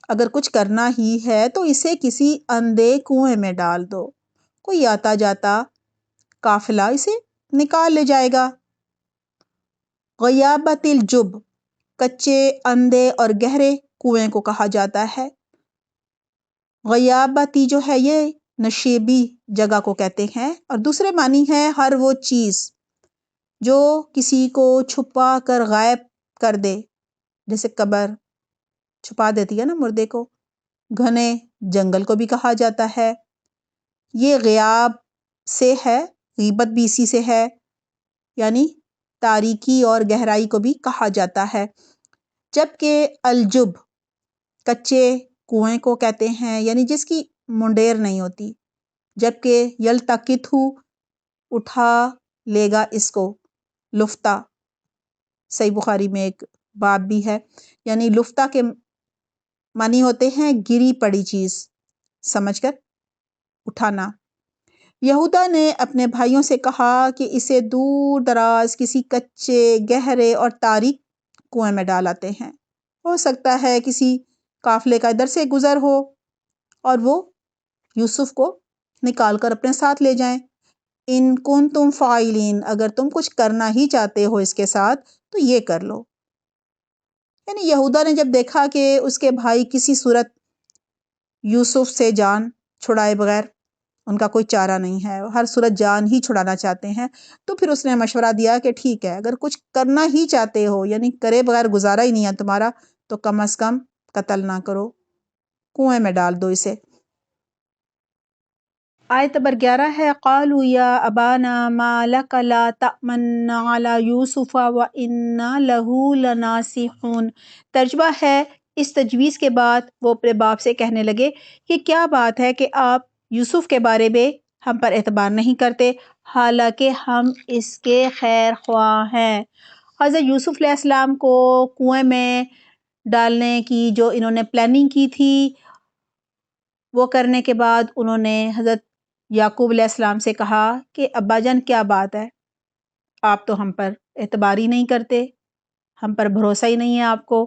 اگر کچھ کرنا ہی ہے تو اسے کسی اندھے کنویں میں ڈال دو، کوئی آتا جاتا قافلہ اسے نکال لے جائے گا۔ غیابت الجب، کچے، اندھے اور گہرے کنویں کو کہا جاتا ہے۔ غیابتی جو ہے یہ نشیبی جگہ کو کہتے ہیں، اور دوسرے معنی ہے ہر وہ چیز جو کسی کو چھپا کر غائب کر دے، جیسے قبر چھپا دیتی ہے نا مردے کو، گھنے جنگل کو بھی کہا جاتا ہے۔ یہ غیاب سے ہے، غیبت بھی اسی سے ہے، یعنی تاریکی اور گہرائی کو بھی کہا جاتا ہے۔ جبکہ الجب کچے کنویں کو کہتے ہیں، یعنی جس کی منڈیر نہیں ہوتی، جبکہ یلتقطہ اٹھا لے گا اس کو، لفتہ صحیح بخاری میں ایک باب بھی ہے، یعنی لفتہ کے معنی ہوتے ہیں گری پڑی چیز، سمجھ کر اٹھانا۔ یہودا نے اپنے بھائیوں سے کہا کہ اسے دور دراز کسی کچے گہرے اور تاریک کنویں میں ڈال آتے ہیں، ہو سکتا ہے کسی قافلے کا ادھر سے گزر ہو اور وہ یوسف کو نکال کر اپنے ساتھ لے جائیں۔ ان کنتم فاعلین، اگر تم کچھ کرنا ہی چاہتے ہو اس کے ساتھ تو یہ کر لو۔ یعنی یہودا نے جب دیکھا کہ اس کے بھائی کسی صورت یوسف سے جان چھڑائے بغیر ان کا کوئی چارہ نہیں ہے، ہر صورت جان ہی چھڑانا چاہتے ہیں، تو پھر اس نے مشورہ دیا کہ ٹھیک ہے، اگر کچھ کرنا ہی چاہتے ہو، یعنی کرے بغیر گزارا ہی نہیں ہے تمہارا، تو کم از کم قتل نہ کرو، کنویں میں ڈال دو اسے۔ آیت نمبر 11 ہے قالوا یا ابانا ما لک لا تأمنا علی یوسف وإنا لہ لناصحون۔ ترجمہ ہے اس تجویز کے بعد وہ اپنے باپ سے کہنے لگے کہ کیا بات ہے کہ آپ یوسف کے بارے میں ہم پر اعتبار نہیں کرتے، حالانکہ ہم اس کے خیر خواہ ہیں۔ حضرت یوسف علیہ السلام کو کنویں میں ڈالنے کی جو انہوں نے پلاننگ کی تھی، وہ کرنے کے بعد انہوں نے حضرت یعقوب علیہ السلام سے کہا کہ ابا جان کیا بات ہے، آپ تو ہم پر اعتبار ہی نہیں کرتے، ہم پر بھروسہ ہی نہیں ہے آپ کو،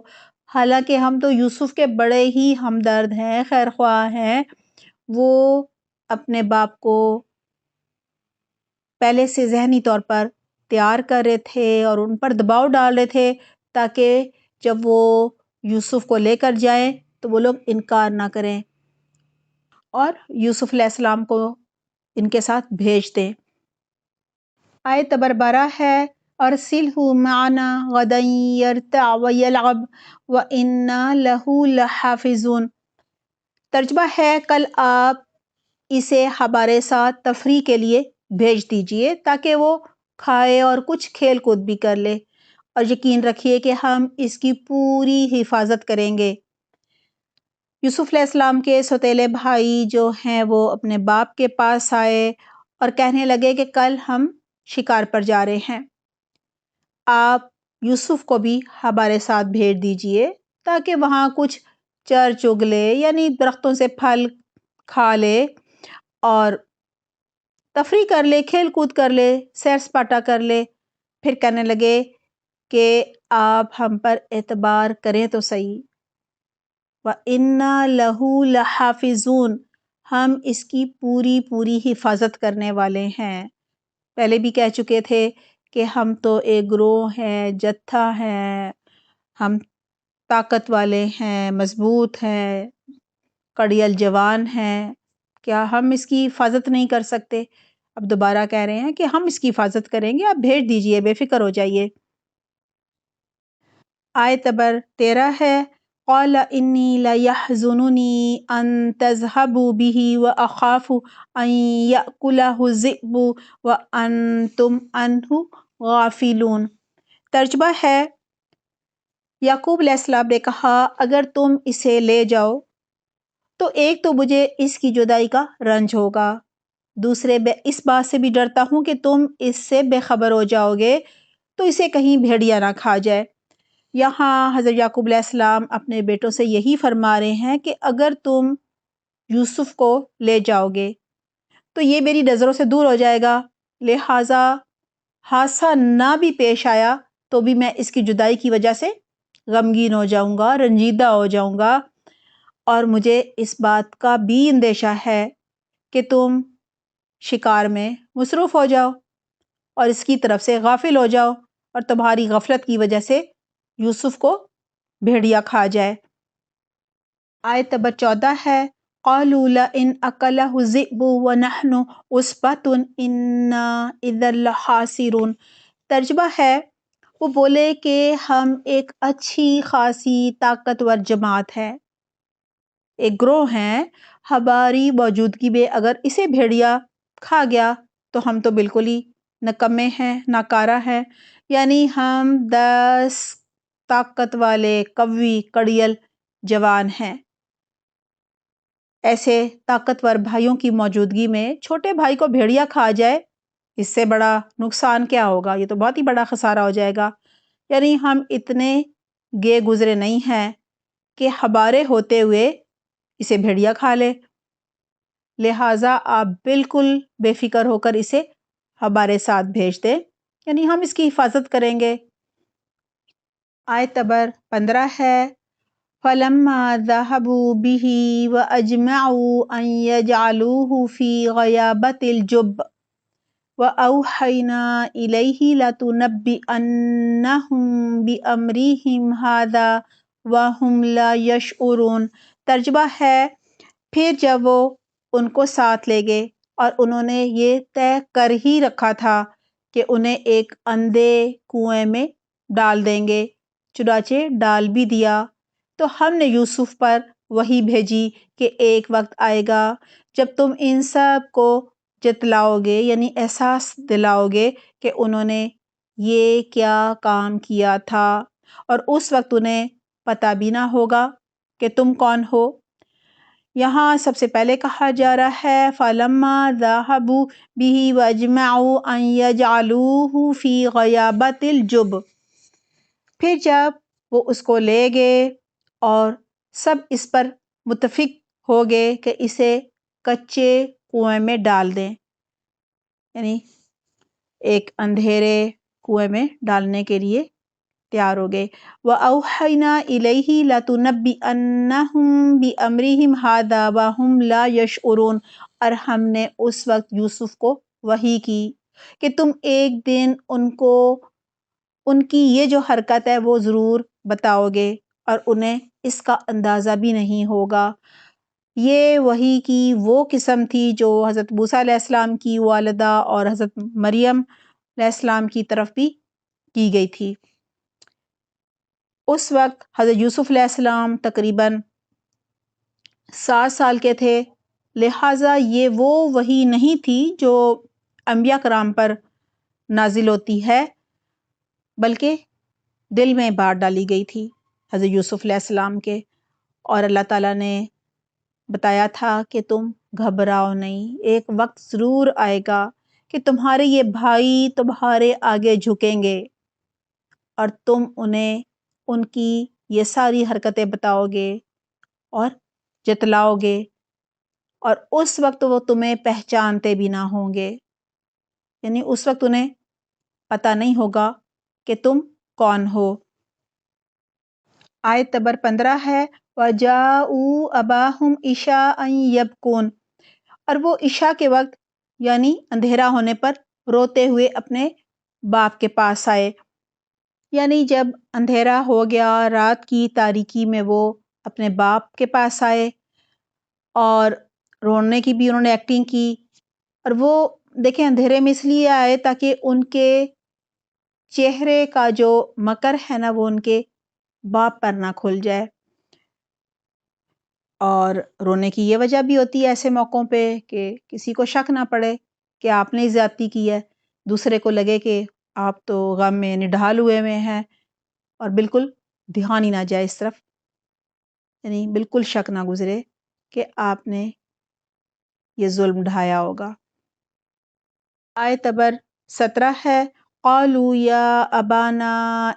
حالانکہ ہم تو یوسف کے بڑے ہی ہمدرد ہیں، خیر خواہ ہیں۔ وہ اپنے باپ کو پہلے سے ذہنی طور پر تیار کر رہے تھے اور ان پر دباؤ ڈال رہے تھے تاکہ جب وہ یوسف کو لے کر جائیں تو وہ لوگ انکار نہ کریں اور یوسف علیہ السلام کو ان کے ساتھ بھیج دیں۔ آیت نمبر 12 ہے ارسلہ معنا غدا یرتع ویلعب وإنا لہ لحافظون۔ ترجمہ ہے کل آپ اسے ہمارے ساتھ تفریح کے لیے بھیج دیجئے تاکہ وہ کھائے اور کچھ کھیل کود بھی کر لے، اور یقین رکھیے کہ ہم اس کی پوری حفاظت کریں گے۔ یوسف علیہ السلام کے سوتیلے بھائی جو ہیں وہ اپنے باپ کے پاس آئے اور کہنے لگے کہ کل ہم شکار پر جا رہے ہیں، آپ یوسف کو بھی ہمارے ساتھ بھیج دیجئے تاکہ وہاں کچھ چر چگ لے، یعنی درختوں سے پھل کھا لے اور تفریح کر لے، کھیل کود کر لے، سیر سپاٹا کر لے۔ پھر کہنے لگے کہ آپ ہم پر اعتبار کریں تو صحیح، وَإِنَّا لَهُ لَحَافِظُونَ، ہم اس کی پوری پوری حفاظت کرنے والے ہیں۔ پہلے بھی کہہ چکے تھے کہ ہم تو ایک گروہ ہیں، جتھا ہیں، ہم طاقت والے ہیں، مضبوط ہیں، کڑیل جوان ہیں، کیا ہم اس کی حفاظت نہیں کر سکتے؟ اب دوبارہ کہہ رہے ہیں کہ ہم اس کی حفاظت کریں گے، آپ بھیج دیجئے، بے فکر ہو جائیے۔ آیت نمبر 13 ہے قال انی لیحزننی ان تذهبوا به واخاف ان یاکلہ الذئب وانتم عنہ غافلون۔ ترجمہ ہے یعقوب علیہ السلام نے کہا اگر تم اسے لے جاؤ تو ایک تو مجھے اس کی جدائی کا رنج ہوگا، دوسرے میں اس بات سے بھی ڈرتا ہوں کہ تم اس سے بے خبر ہو جاؤ گے تو اسے کہیں بھیڑیا نہ کھا جائے۔ یہاں حضرت یعقوب علیہ السلام اپنے بیٹوں سے یہی فرما رہے ہیں کہ اگر تم یوسف کو لے جاؤ گے تو یہ میری نظروں سے دور ہو جائے گا، لہٰذا حادثہ نہ بھی پیش آیا تو بھی میں اس کی جدائی کی وجہ سے غمگین ہو جاؤں گا، رنجیدہ ہو جاؤں گا، اور مجھے اس بات کا بھی اندیشہ ہے کہ تم شکار میں مصروف ہو جاؤ اور اس کی طرف سے غافل ہو جاؤ اور تمہاری غفلت کی وجہ سے یوسف کو بھیڑیا کھا جائے۔ آیت نمبر 14 ہے قالوا لئن أكله الذئب ونحن عصبة إنا إذا لخاسرون۔ ترجمہ ہے، وہ بولے کہ ہم ایک اچھی خاصی طاقتور جماعت ہے، ایک گروہ ہیں، ہماری موجودگی میں اگر اسے بھیڑیا کھا گیا تو ہم تو بالکل ہی نکمے ہیں، ناکارہ ہیں، یعنی ہم 10 طاقت والے قوی کڑیل جوان ہیں۔ ایسے طاقتور بھائیوں کی موجودگی میں چھوٹے بھائی کو بھیڑیا کھا جائے، اس سے بڑا نقصان کیا ہوگا؟ یہ تو بہت ہی بڑا خسارہ ہو جائے گا۔ یعنی ہم اتنے گئے گزرے نہیں ہیں کہ ہمارے ہوتے ہوئے اسے بھیڑیا کھا لے، لہٰذا آپ بالکل بے فکر ہو کر اسے ہمارے ساتھ بھیج دیں، یعنی ہم اس کی حفاظت کریں گے۔ آیت نمبر 15 ہے، فَلَمَّا ذَهَبُوا بِهِ وَأَجْمَعُوا أَن يَجْعَلُوهُ فِي غَيَابَتِ الْجُبِّ وَأَوْحَيْنَا إِلَيْهِ لَتُنَبِّئَنَّهُم بِأَمْرِهِمْ هَٰذَا وَهُمْ لَا يَشْعُرُونَ۔ ترجمہ ہے، پھر جب وہ ان کو ساتھ لے گئے اور انہوں نے یہ طے کر ہی رکھا تھا کہ انہیں ایک اندھے کنویں میں ڈال دیں گے، چنانچہ ڈال بھی دیا، تو ہم نے یوسف پر وحی بھیجی کہ ایک وقت آئے گا جب تم ان سب کو جتلاؤ گے، یعنی احساس دلاؤ گے کہ انہوں نے یہ کیا کام کیا تھا، اور اس وقت انہیں پتہ بھی نہ ہوگا کہ تم کون ہو۔ یہاں سب سے پہلے کہا جا رہا ہے فَلَمَّا ذَهَبُوا بِهِ وَأَجْمَعُوا أَن يَجْعَلُوهُ فِي غَيَابَتِ الْجُبِّ، پھر جب وہ اس کو لے گئے اور سب اس پر متفق ہو گئے کہ اسے کچے کنویں میں ڈال دیں، یعنی ایک اندھیرے کنویں میں ڈالنے کے لیے تیار ہو گئے۔ وَأَوْحَيْنَا إِلَيْهِ لَتُنَبِّئَنَّهُم بِأَمْرِهِمْ هَٰذَا وَهُمْ لَا يَشْعُرُونَ، اور ہم نے اس وقت یوسف کو وحی کی کہ تم ایک دن ان کو ان کی یہ جو حرکت ہے وہ ضرور بتاؤ گے اور انہیں اس کا اندازہ بھی نہیں ہوگا۔ یہ وحی کی وہ قسم تھی جو حضرت موسیٰ علیہ السلام کی والدہ اور حضرت مریم علیہ السلام کی طرف بھی کی گئی تھی۔ اس وقت حضرت یوسف علیہ السلام تقریباً 7 سال کے تھے، لہٰذا یہ وہ وحی نہیں تھی جو انبیاء کرام پر نازل ہوتی ہے، بلکہ دل میں بات ڈالی گئی تھی حضرت یوسف علیہ السلام کے، اور اللہ تعالیٰ نے بتایا تھا کہ تم گھبراؤ نہیں، ایک وقت ضرور آئے گا کہ تمہارے یہ بھائی تمہارے آگے جھکیں گے اور تم انہیں ان کی یہ ساری حرکتیں بتاؤ گے اور جتلاؤ گے، اور اس وقت وہ تمہیں پہچانتے بھی نہ ہوں گے، یعنی اس وقت انہیں پتہ نہیں ہوگا کہ تم کون ہو۔ آیت نمبر 15 ہے، وَجَاءُوا أَبَاهُمْ عِشَاءً يَبْكُونَ، اور وہ عشاء کے وقت یعنی اندھیرا ہونے پر روتے ہوئے اپنے باپ کے پاس آئے، یعنی جب اندھیرا ہو گیا، رات کی تاریکی میں وہ اپنے باپ کے پاس آئے اور رونے کی بھی انہوں نے ایکٹنگ کی، اور وہ دیکھیں اندھیرے میں اس لیے آئے تاکہ ان کے چہرے کا جو مکر ہے نا وہ ان کے باپ پر نہ کھل جائے، اور رونے کی یہ وجہ بھی ہوتی ہے ایسے موقعوں پہ کہ کسی کو شک نہ پڑے کہ آپ نے زیادتی کی ہے، دوسرے کو لگے کہ آپ تو غم میں نڈھال ہوئے ہیں اور بالکل دھیان ہی نہ جائے اس طرف، یعنی بالکل شک نہ گزرے کہ آپ نے یہ ظلم ڈھایا ہوگا۔ آیت نمبر 17 ہے، قالوا یا ابانا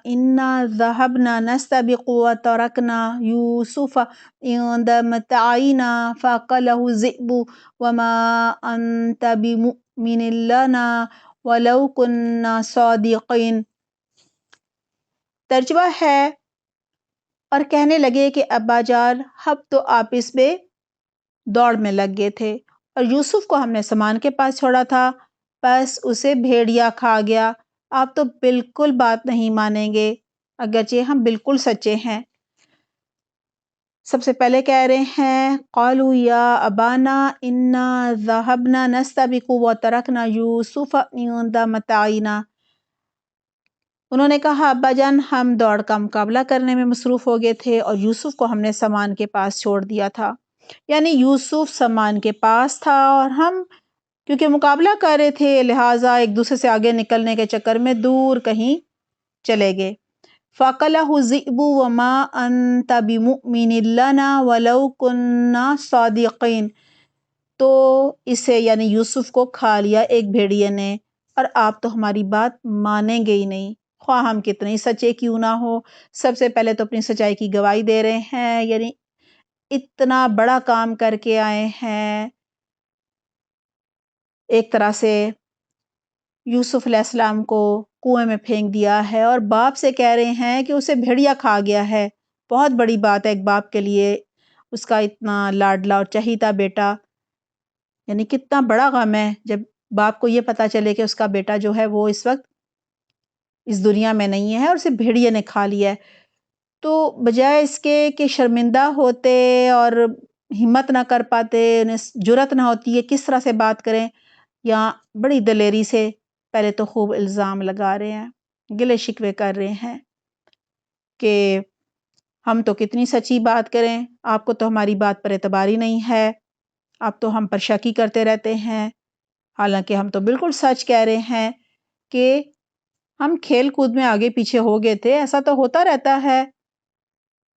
انا ذهبنا نستبق وترکنا یوسف عند متاعنا فاکلہ الذئب وما انت بمؤمن لنا ولو كنا صادقین۔ ترجمہ ہے، اور کہنے لگے کہ ابا جان ہم تو آپس میں دوڑ میں لگ گئے تھے اور یوسف کو ہم نے سامان کے پاس چھوڑا تھا، بس اسے بھیڑیا کھا گیا، آپ تو بالکل بات نہیں مانیں گے اگرچہ ہم بالکل سچے ہیں۔ سب سے پہلے کہہ رہے ہیں قالوا یا ابانا انا ذهبنا نستبق وترکنا یوسف عند متاعنا، انہوں نے کہا ابا جان ہم دوڑ کا مقابلہ کرنے میں مصروف ہو گئے تھے اور یوسف کو ہم نے سامان کے پاس چھوڑ دیا تھا، یعنی یوسف سامان کے پاس تھا اور ہم کیونکہ مقابلہ کر رہے تھے لہٰذا ایک دوسرے سے آگے نکلنے کے چکر میں دور کہیں چلے گئے۔ فَأَكَلَهُ الذِّئْبُ وَمَا أَنْتَ بِمُؤْمِنٍ لَنَا وَلَوْ كُنَّا صَادِقِينَ، تو اسے یعنی یوسف کو کھا لیا ایک بھیڑیے نے، اور آپ تو ہماری بات مانیں گے ہی نہیں خواہ ہم کتنے ہی سچے کیوں نہ ہو۔ سب سے پہلے تو اپنی سچائی کی گواہی دے رہے ہیں، یعنی اتنا بڑا کام کر کے آئے ہیں، ایک طرح سے یوسف علیہ السلام کو کنویں میں پھینک دیا ہے اور باپ سے کہہ رہے ہیں کہ اسے بھیڑیا کھا گیا ہے۔ بہت بڑی بات ہے ایک باپ کے لیے، اس کا اتنا لاڈلا اور چہیتا بیٹا، یعنی کتنا بڑا غم ہے جب باپ کو یہ پتا چلے کہ اس کا بیٹا جو ہے وہ اس وقت اس دنیا میں نہیں ہے اور اسے بھیڑیے نے کھا لیا ہے۔ تو بجائے اس کے کہ شرمندہ ہوتے اور ہمت نہ کر پاتے، انہیں جرأت نہ ہوتی ہے کس طرح سے بات کریں، یا بڑی دلیری سے پہلے تو خوب الزام لگا رہے ہیں، گلے شکوے کر رہے ہیں کہ ہم تو کتنی سچی بات کریں، آپ کو تو ہماری بات پر اعتبار ہی نہیں ہے، آپ تو ہم پر شک ہی کرتے رہتے ہیں، حالانکہ ہم تو بالکل سچ کہہ رہے ہیں کہ ہم کھیل کود میں آگے پیچھے ہو گئے تھے، ایسا تو ہوتا رہتا ہے،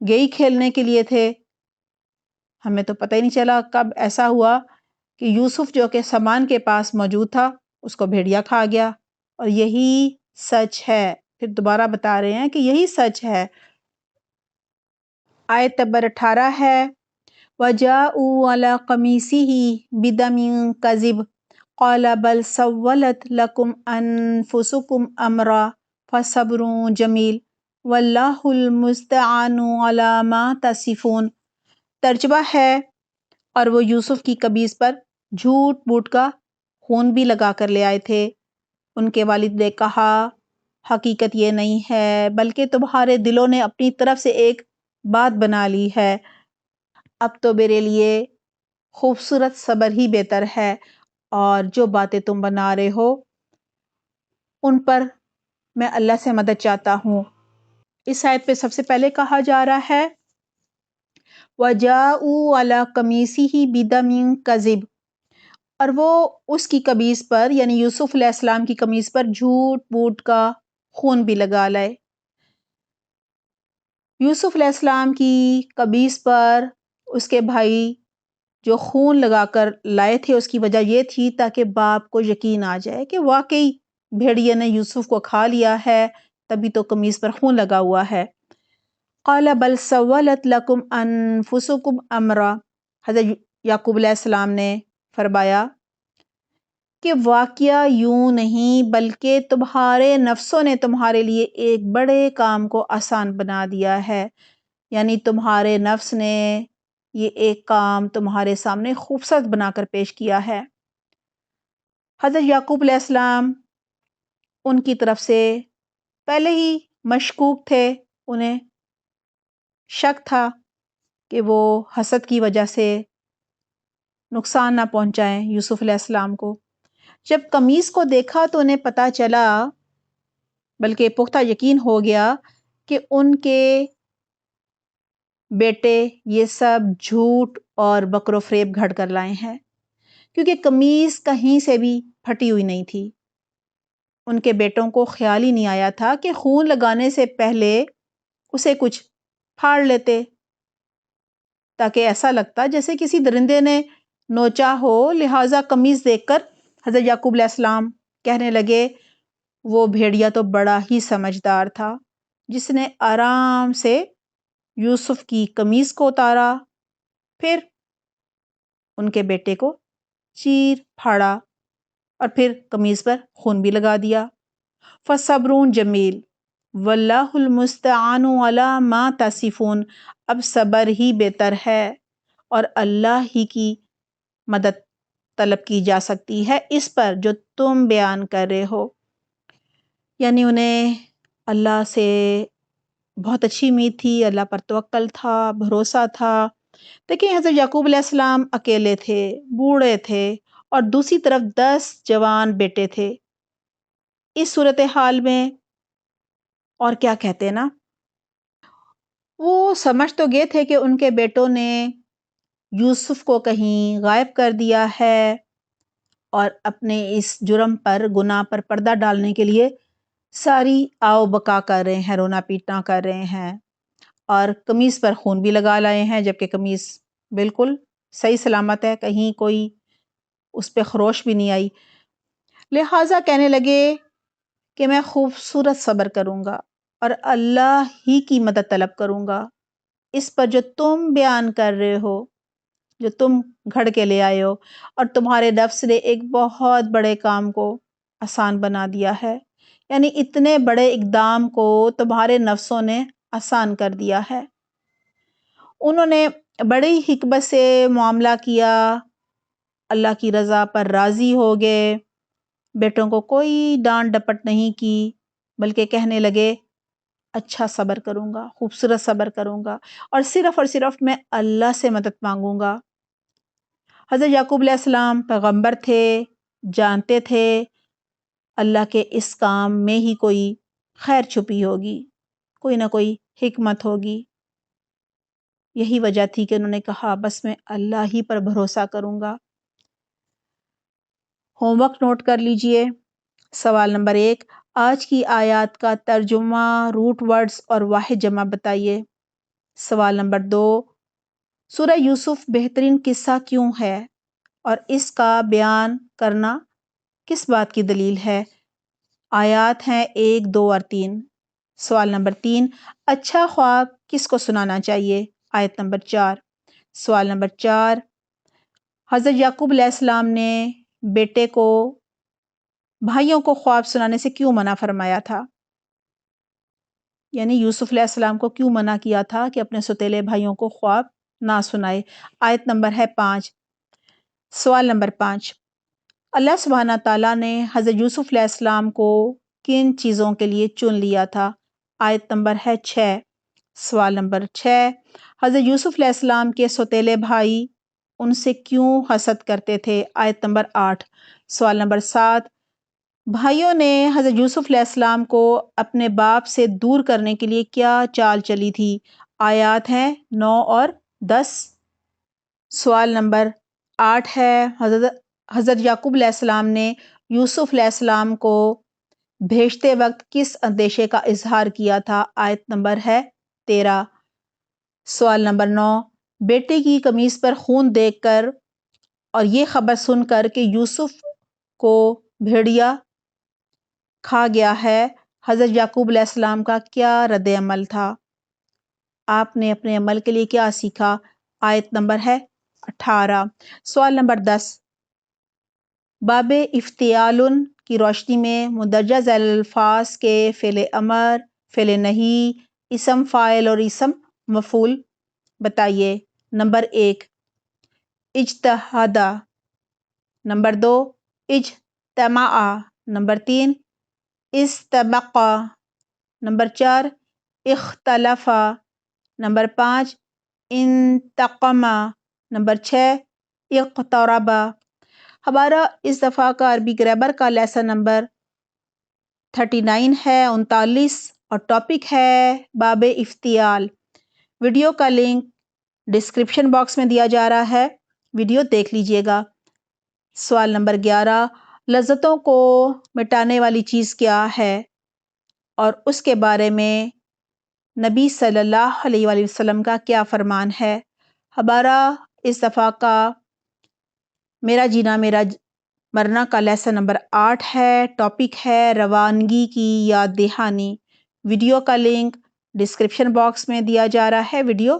گئی کھیلنے کے لیے تھے، ہمیں تو پتہ ہی نہیں چلا کب ایسا ہوا کہ یوسف جو کہ سامان کے پاس موجود تھا اس کو بھیڑیا کھا گیا، اور یہی سچ ہے۔ پھر دوبارہ بتا رہے ہیں کہ یہی سچ ہے۔ آیت نمبر 18 ہے وَجَاءُوا عَلَىٰ قَمِيصِهِ بِدَمٍ كَذِبٍ قَالَ بَلْ سَوَّلَتْ لَكُمْ أَنفُسُكُمْ أَمْرًا فَصَبْرٌ جَمِيلٌ وَاللَّهُ الْمُسْتَعَانُ عَلَىٰ مَا تَصِفُونَ۔ ترجمہ ہے اور وہ یوسف کی قمیص پر جھوٹ بوٹ کا خون بھی لگا کر لے آئے تھے۔ ان کے والد نے کہا حقیقت یہ نہیں ہے بلکہ تمہارے دلوں نے اپنی طرف سے ایک بات بنا لی ہے، اب تو میرے لیے خوبصورت صبر ہی بہتر ہے، اور جو باتیں تم بنا رہے ہو ان پر میں اللہ سے مدد چاہتا ہوں۔ اس آیت پہ سب سے پہلے کہا جا رہا ہے وَجَاءُوا عَلَىٰ قَمِيصِهِ بِدَمٍ كَذِبٍ، اور وہ اس کی قمیص پر یعنی یوسف علیہ السلام کی قمیص پر جھوٹ بوٹ کا خون بھی لگا لائے۔ یوسف علیہ السلام کی قمیص پر اس کے بھائی جو خون لگا کر لائے تھے اس کی وجہ یہ تھی تاکہ باپ کو یقین آ جائے کہ واقعی بھیڑیے نے یوسف کو کھا لیا ہے، تبھی تو قمیص پر خون لگا ہوا ہے۔ قال بل سولت لکم انفسکم امرا، حضرت یعقوب علیہ السلام نے فرمایا کہ واقعہ یوں نہیں بلکہ تمہارے نفسوں نے تمہارے لیے ایک بڑے کام کو آسان بنا دیا ہے، یعنی تمہارے نفس نے یہ ایک کام تمہارے سامنے خوبصورت بنا کر پیش کیا ہے۔ حضرت یعقوب علیہ السلام ان کی طرف سے پہلے ہی مشکوک تھے، انہیں شک تھا کہ وہ حسد کی وجہ سے نقصان نہ پہنچائیں یوسف علیہ السلام کو۔ جب قمیص کو دیکھا تو انہیں پتہ چلا بلکہ پختہ یقین ہو گیا کہ ان کے بیٹے یہ سب جھوٹ اور بکر و فریب گھڑ کر لائے ہیں، کیونکہ قمیص کہیں سے بھی پھٹی ہوئی نہیں تھی۔ ان کے بیٹوں کو خیال ہی نہیں آیا تھا کہ خون لگانے سے پہلے اسے کچھ پھاڑ لیتے تاکہ ایسا لگتا جیسے کسی درندے نے نوچا ہو، لہٰذا قمیص دیکھ کر حضرت یعقوب علیہ السلام کہنے لگے وہ بھیڑیا تو بڑا ہی سمجھدار تھا جس نے آرام سے یوسف کی قمیص کو اتارا، پھر ان کے بیٹے کو چیر پھاڑا اور پھر قمیص پر خون بھی لگا دیا۔ فَصَبْرٌ جَمِيلٌ وَاللَّهُ الْمُسْتَعَانُ عَلَىٰ مَا تَصِفُونَ، اب صبر ہی بہتر ہے اور اللہ ہی کی مدد طلب کی جا سکتی ہے اس پر جو تم بیان کر رہے ہو، یعنی انہیں اللہ سے بہت اچھی امید تھی، اللہ پر توکل تھا، بھروسہ تھا۔ دیکھیں حضرت یعقوب علیہ السلام اکیلے تھے، بوڑھے تھے، اور دوسری طرف 10 جوان بیٹے تھے۔ اس صورتحال میں اور کیا کہتے ہیں نا، وہ سمجھ تو گئے تھے کہ ان کے بیٹوں نے یوسف کو کہیں غائب کر دیا ہے، اور اپنے اس جرم پر، گناہ پر پردہ ڈالنے کے لیے ساری آؤ بکا کر رہے ہیں، رونا پیٹنا کر رہے ہیں، اور قمیص پر خون بھی لگا لائے ہیں، جبکہ قمیص بالکل صحیح سلامت ہے، کہیں کوئی اس پہ خروش بھی نہیں آئی۔ لہٰذا کہنے لگے کہ میں خوبصورت صبر کروں گا اور اللہ ہی کی مدد طلب کروں گا، اس پر جو تم بیان کر رہے ہو، جو تم گھڑ کے لے آئے ہو، اور تمہارے نفس نے ایک بہت بڑے کام کو آسان بنا دیا ہے، یعنی اتنے بڑے اقدام کو تمہارے نفسوں نے آسان کر دیا ہے۔ انہوں نے بڑی حکمت سے معاملہ کیا، اللہ کی رضا پر راضی ہو گئے، بیٹوں کو کوئی ڈانٹ ڈپٹ نہیں کی، بلکہ کہنے لگے اچھا صبر کروں گا، خوبصورت صبر کروں گا، اور صرف میں اللہ سے مدد مانگوں گا۔ حضرت یعقوب علیہ السلام پیغمبر تھے، جانتے تھے اللہ کے اس کام میں ہی کوئی خیر چھپی ہوگی، کوئی نہ کوئی حکمت ہوگی۔ یہی وجہ تھی کہ انہوں نے کہا بس میں اللہ ہی پر بھروسہ کروں گا۔ ہوم ورک نوٹ کر لیجئے۔ سوال نمبر 1، آج کی آیات کا ترجمہ، روٹ ورڈز اور واحد جمع بتائیے۔ سوال نمبر 2، سورہ یوسف بہترین قصہ کیوں ہے اور اس کا بیان کرنا کس بات کی دلیل ہے؟ آیات ہیں 1، 2 اور 3۔ سوال نمبر 3، اچھا خواب کس کو سنانا چاہیے؟ آیت نمبر 4۔ سوال نمبر 4، حضرت یعقوب علیہ السلام نے بیٹے کو، بھائیوں کو خواب سنانے سے کیوں منع فرمایا تھا؟ یعنی یوسف علیہ السلام کو کیوں منع کیا تھا کہ اپنے سوتیلے بھائیوں کو خواب نہ سنائے؟ آیت نمبر ہے 5۔ سوال نمبر 5، اللہ سبحانہ تعالیٰ نے حضرت یوسف علیہ السلام کو کن چیزوں کے لیے چن لیا تھا؟ آیت نمبر ہے 6۔ سوال نمبر 6، حضرت یوسف علیہ السلام کے سوتیلے بھائی ان سے کیوں حسد کرتے تھے؟ آیت نمبر 8۔ سوال نمبر 7، بھائیوں نے حضرت یوسف علیہ السلام کو اپنے باپ سے دور کرنے کے لیے کیا چال چلی تھی؟ آیات ہیں 9 اور 10۔ سوال نمبر 8 ہے، حضرت یعقوب علیہ السلام نے یوسف علیہ السلام کو بھیجتے وقت کس اندیشے کا اظہار کیا تھا؟ آیت نمبر ہے 13۔ سوال نمبر 9، بیٹے کی قمیص پر خون دیکھ کر اور یہ خبر سن کر کہ یوسف کو بھیڑیا کھا گیا ہے، حضرت یعقوب علیہ السلام کا کیا رد عمل تھا؟ آپ نے اپنے عمل کے لیے کیا سیکھا؟ آیت نمبر ہے 18۔ سوال نمبر 10، باب افتعال کی روشنی میں مندرجہ ذیل الفاظ کے فعل امر، فعل نہی، اسم فاعل اور اسم مفعول بتائیے۔ نمبر 1، اجتہدا، نمبر 2، اجتمع، نمبر 3، استبقا، نمبر 4، اختلفا، نمبر 5، انتقما، نمبر 6، اقتربا۔ ہمارا اس دفعہ کا عربی گرامر کا لیسن نمبر 39 ہے، 39، اور ٹاپک ہے باب افتعال۔ ویڈیو کا لنک ڈسکرپشن باکس میں دیا جا رہا ہے، ویڈیو دیکھ لیجئے گا۔ سوال نمبر 11، لذتوں کو مٹانے والی چیز کیا ہے اور اس کے بارے میں نبی صلی اللہ علیہ وآلہ وسلم کا کیا فرمان ہے؟ ہمارا اس دفعہ کا میرا جینا میرا مرنا کا لیسن نمبر 8 ہے، ٹاپک ہے روانگی کی یاد دہانی۔ ویڈیو کا لنک ڈسکرپشن باکس میں دیا جا رہا ہے، ویڈیو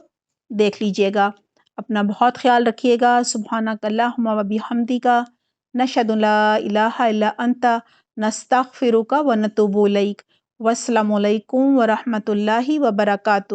دیکھ لیجئے گا۔ اپنا بہت خیال رکھیے گا۔ سبحانک اللہم و بحمدک، نشہد ان لا الہ الا انت، نستغفرک و نتوب الیک۔ والسلام علیکم ورحمۃ اللہ وبرکاتہ۔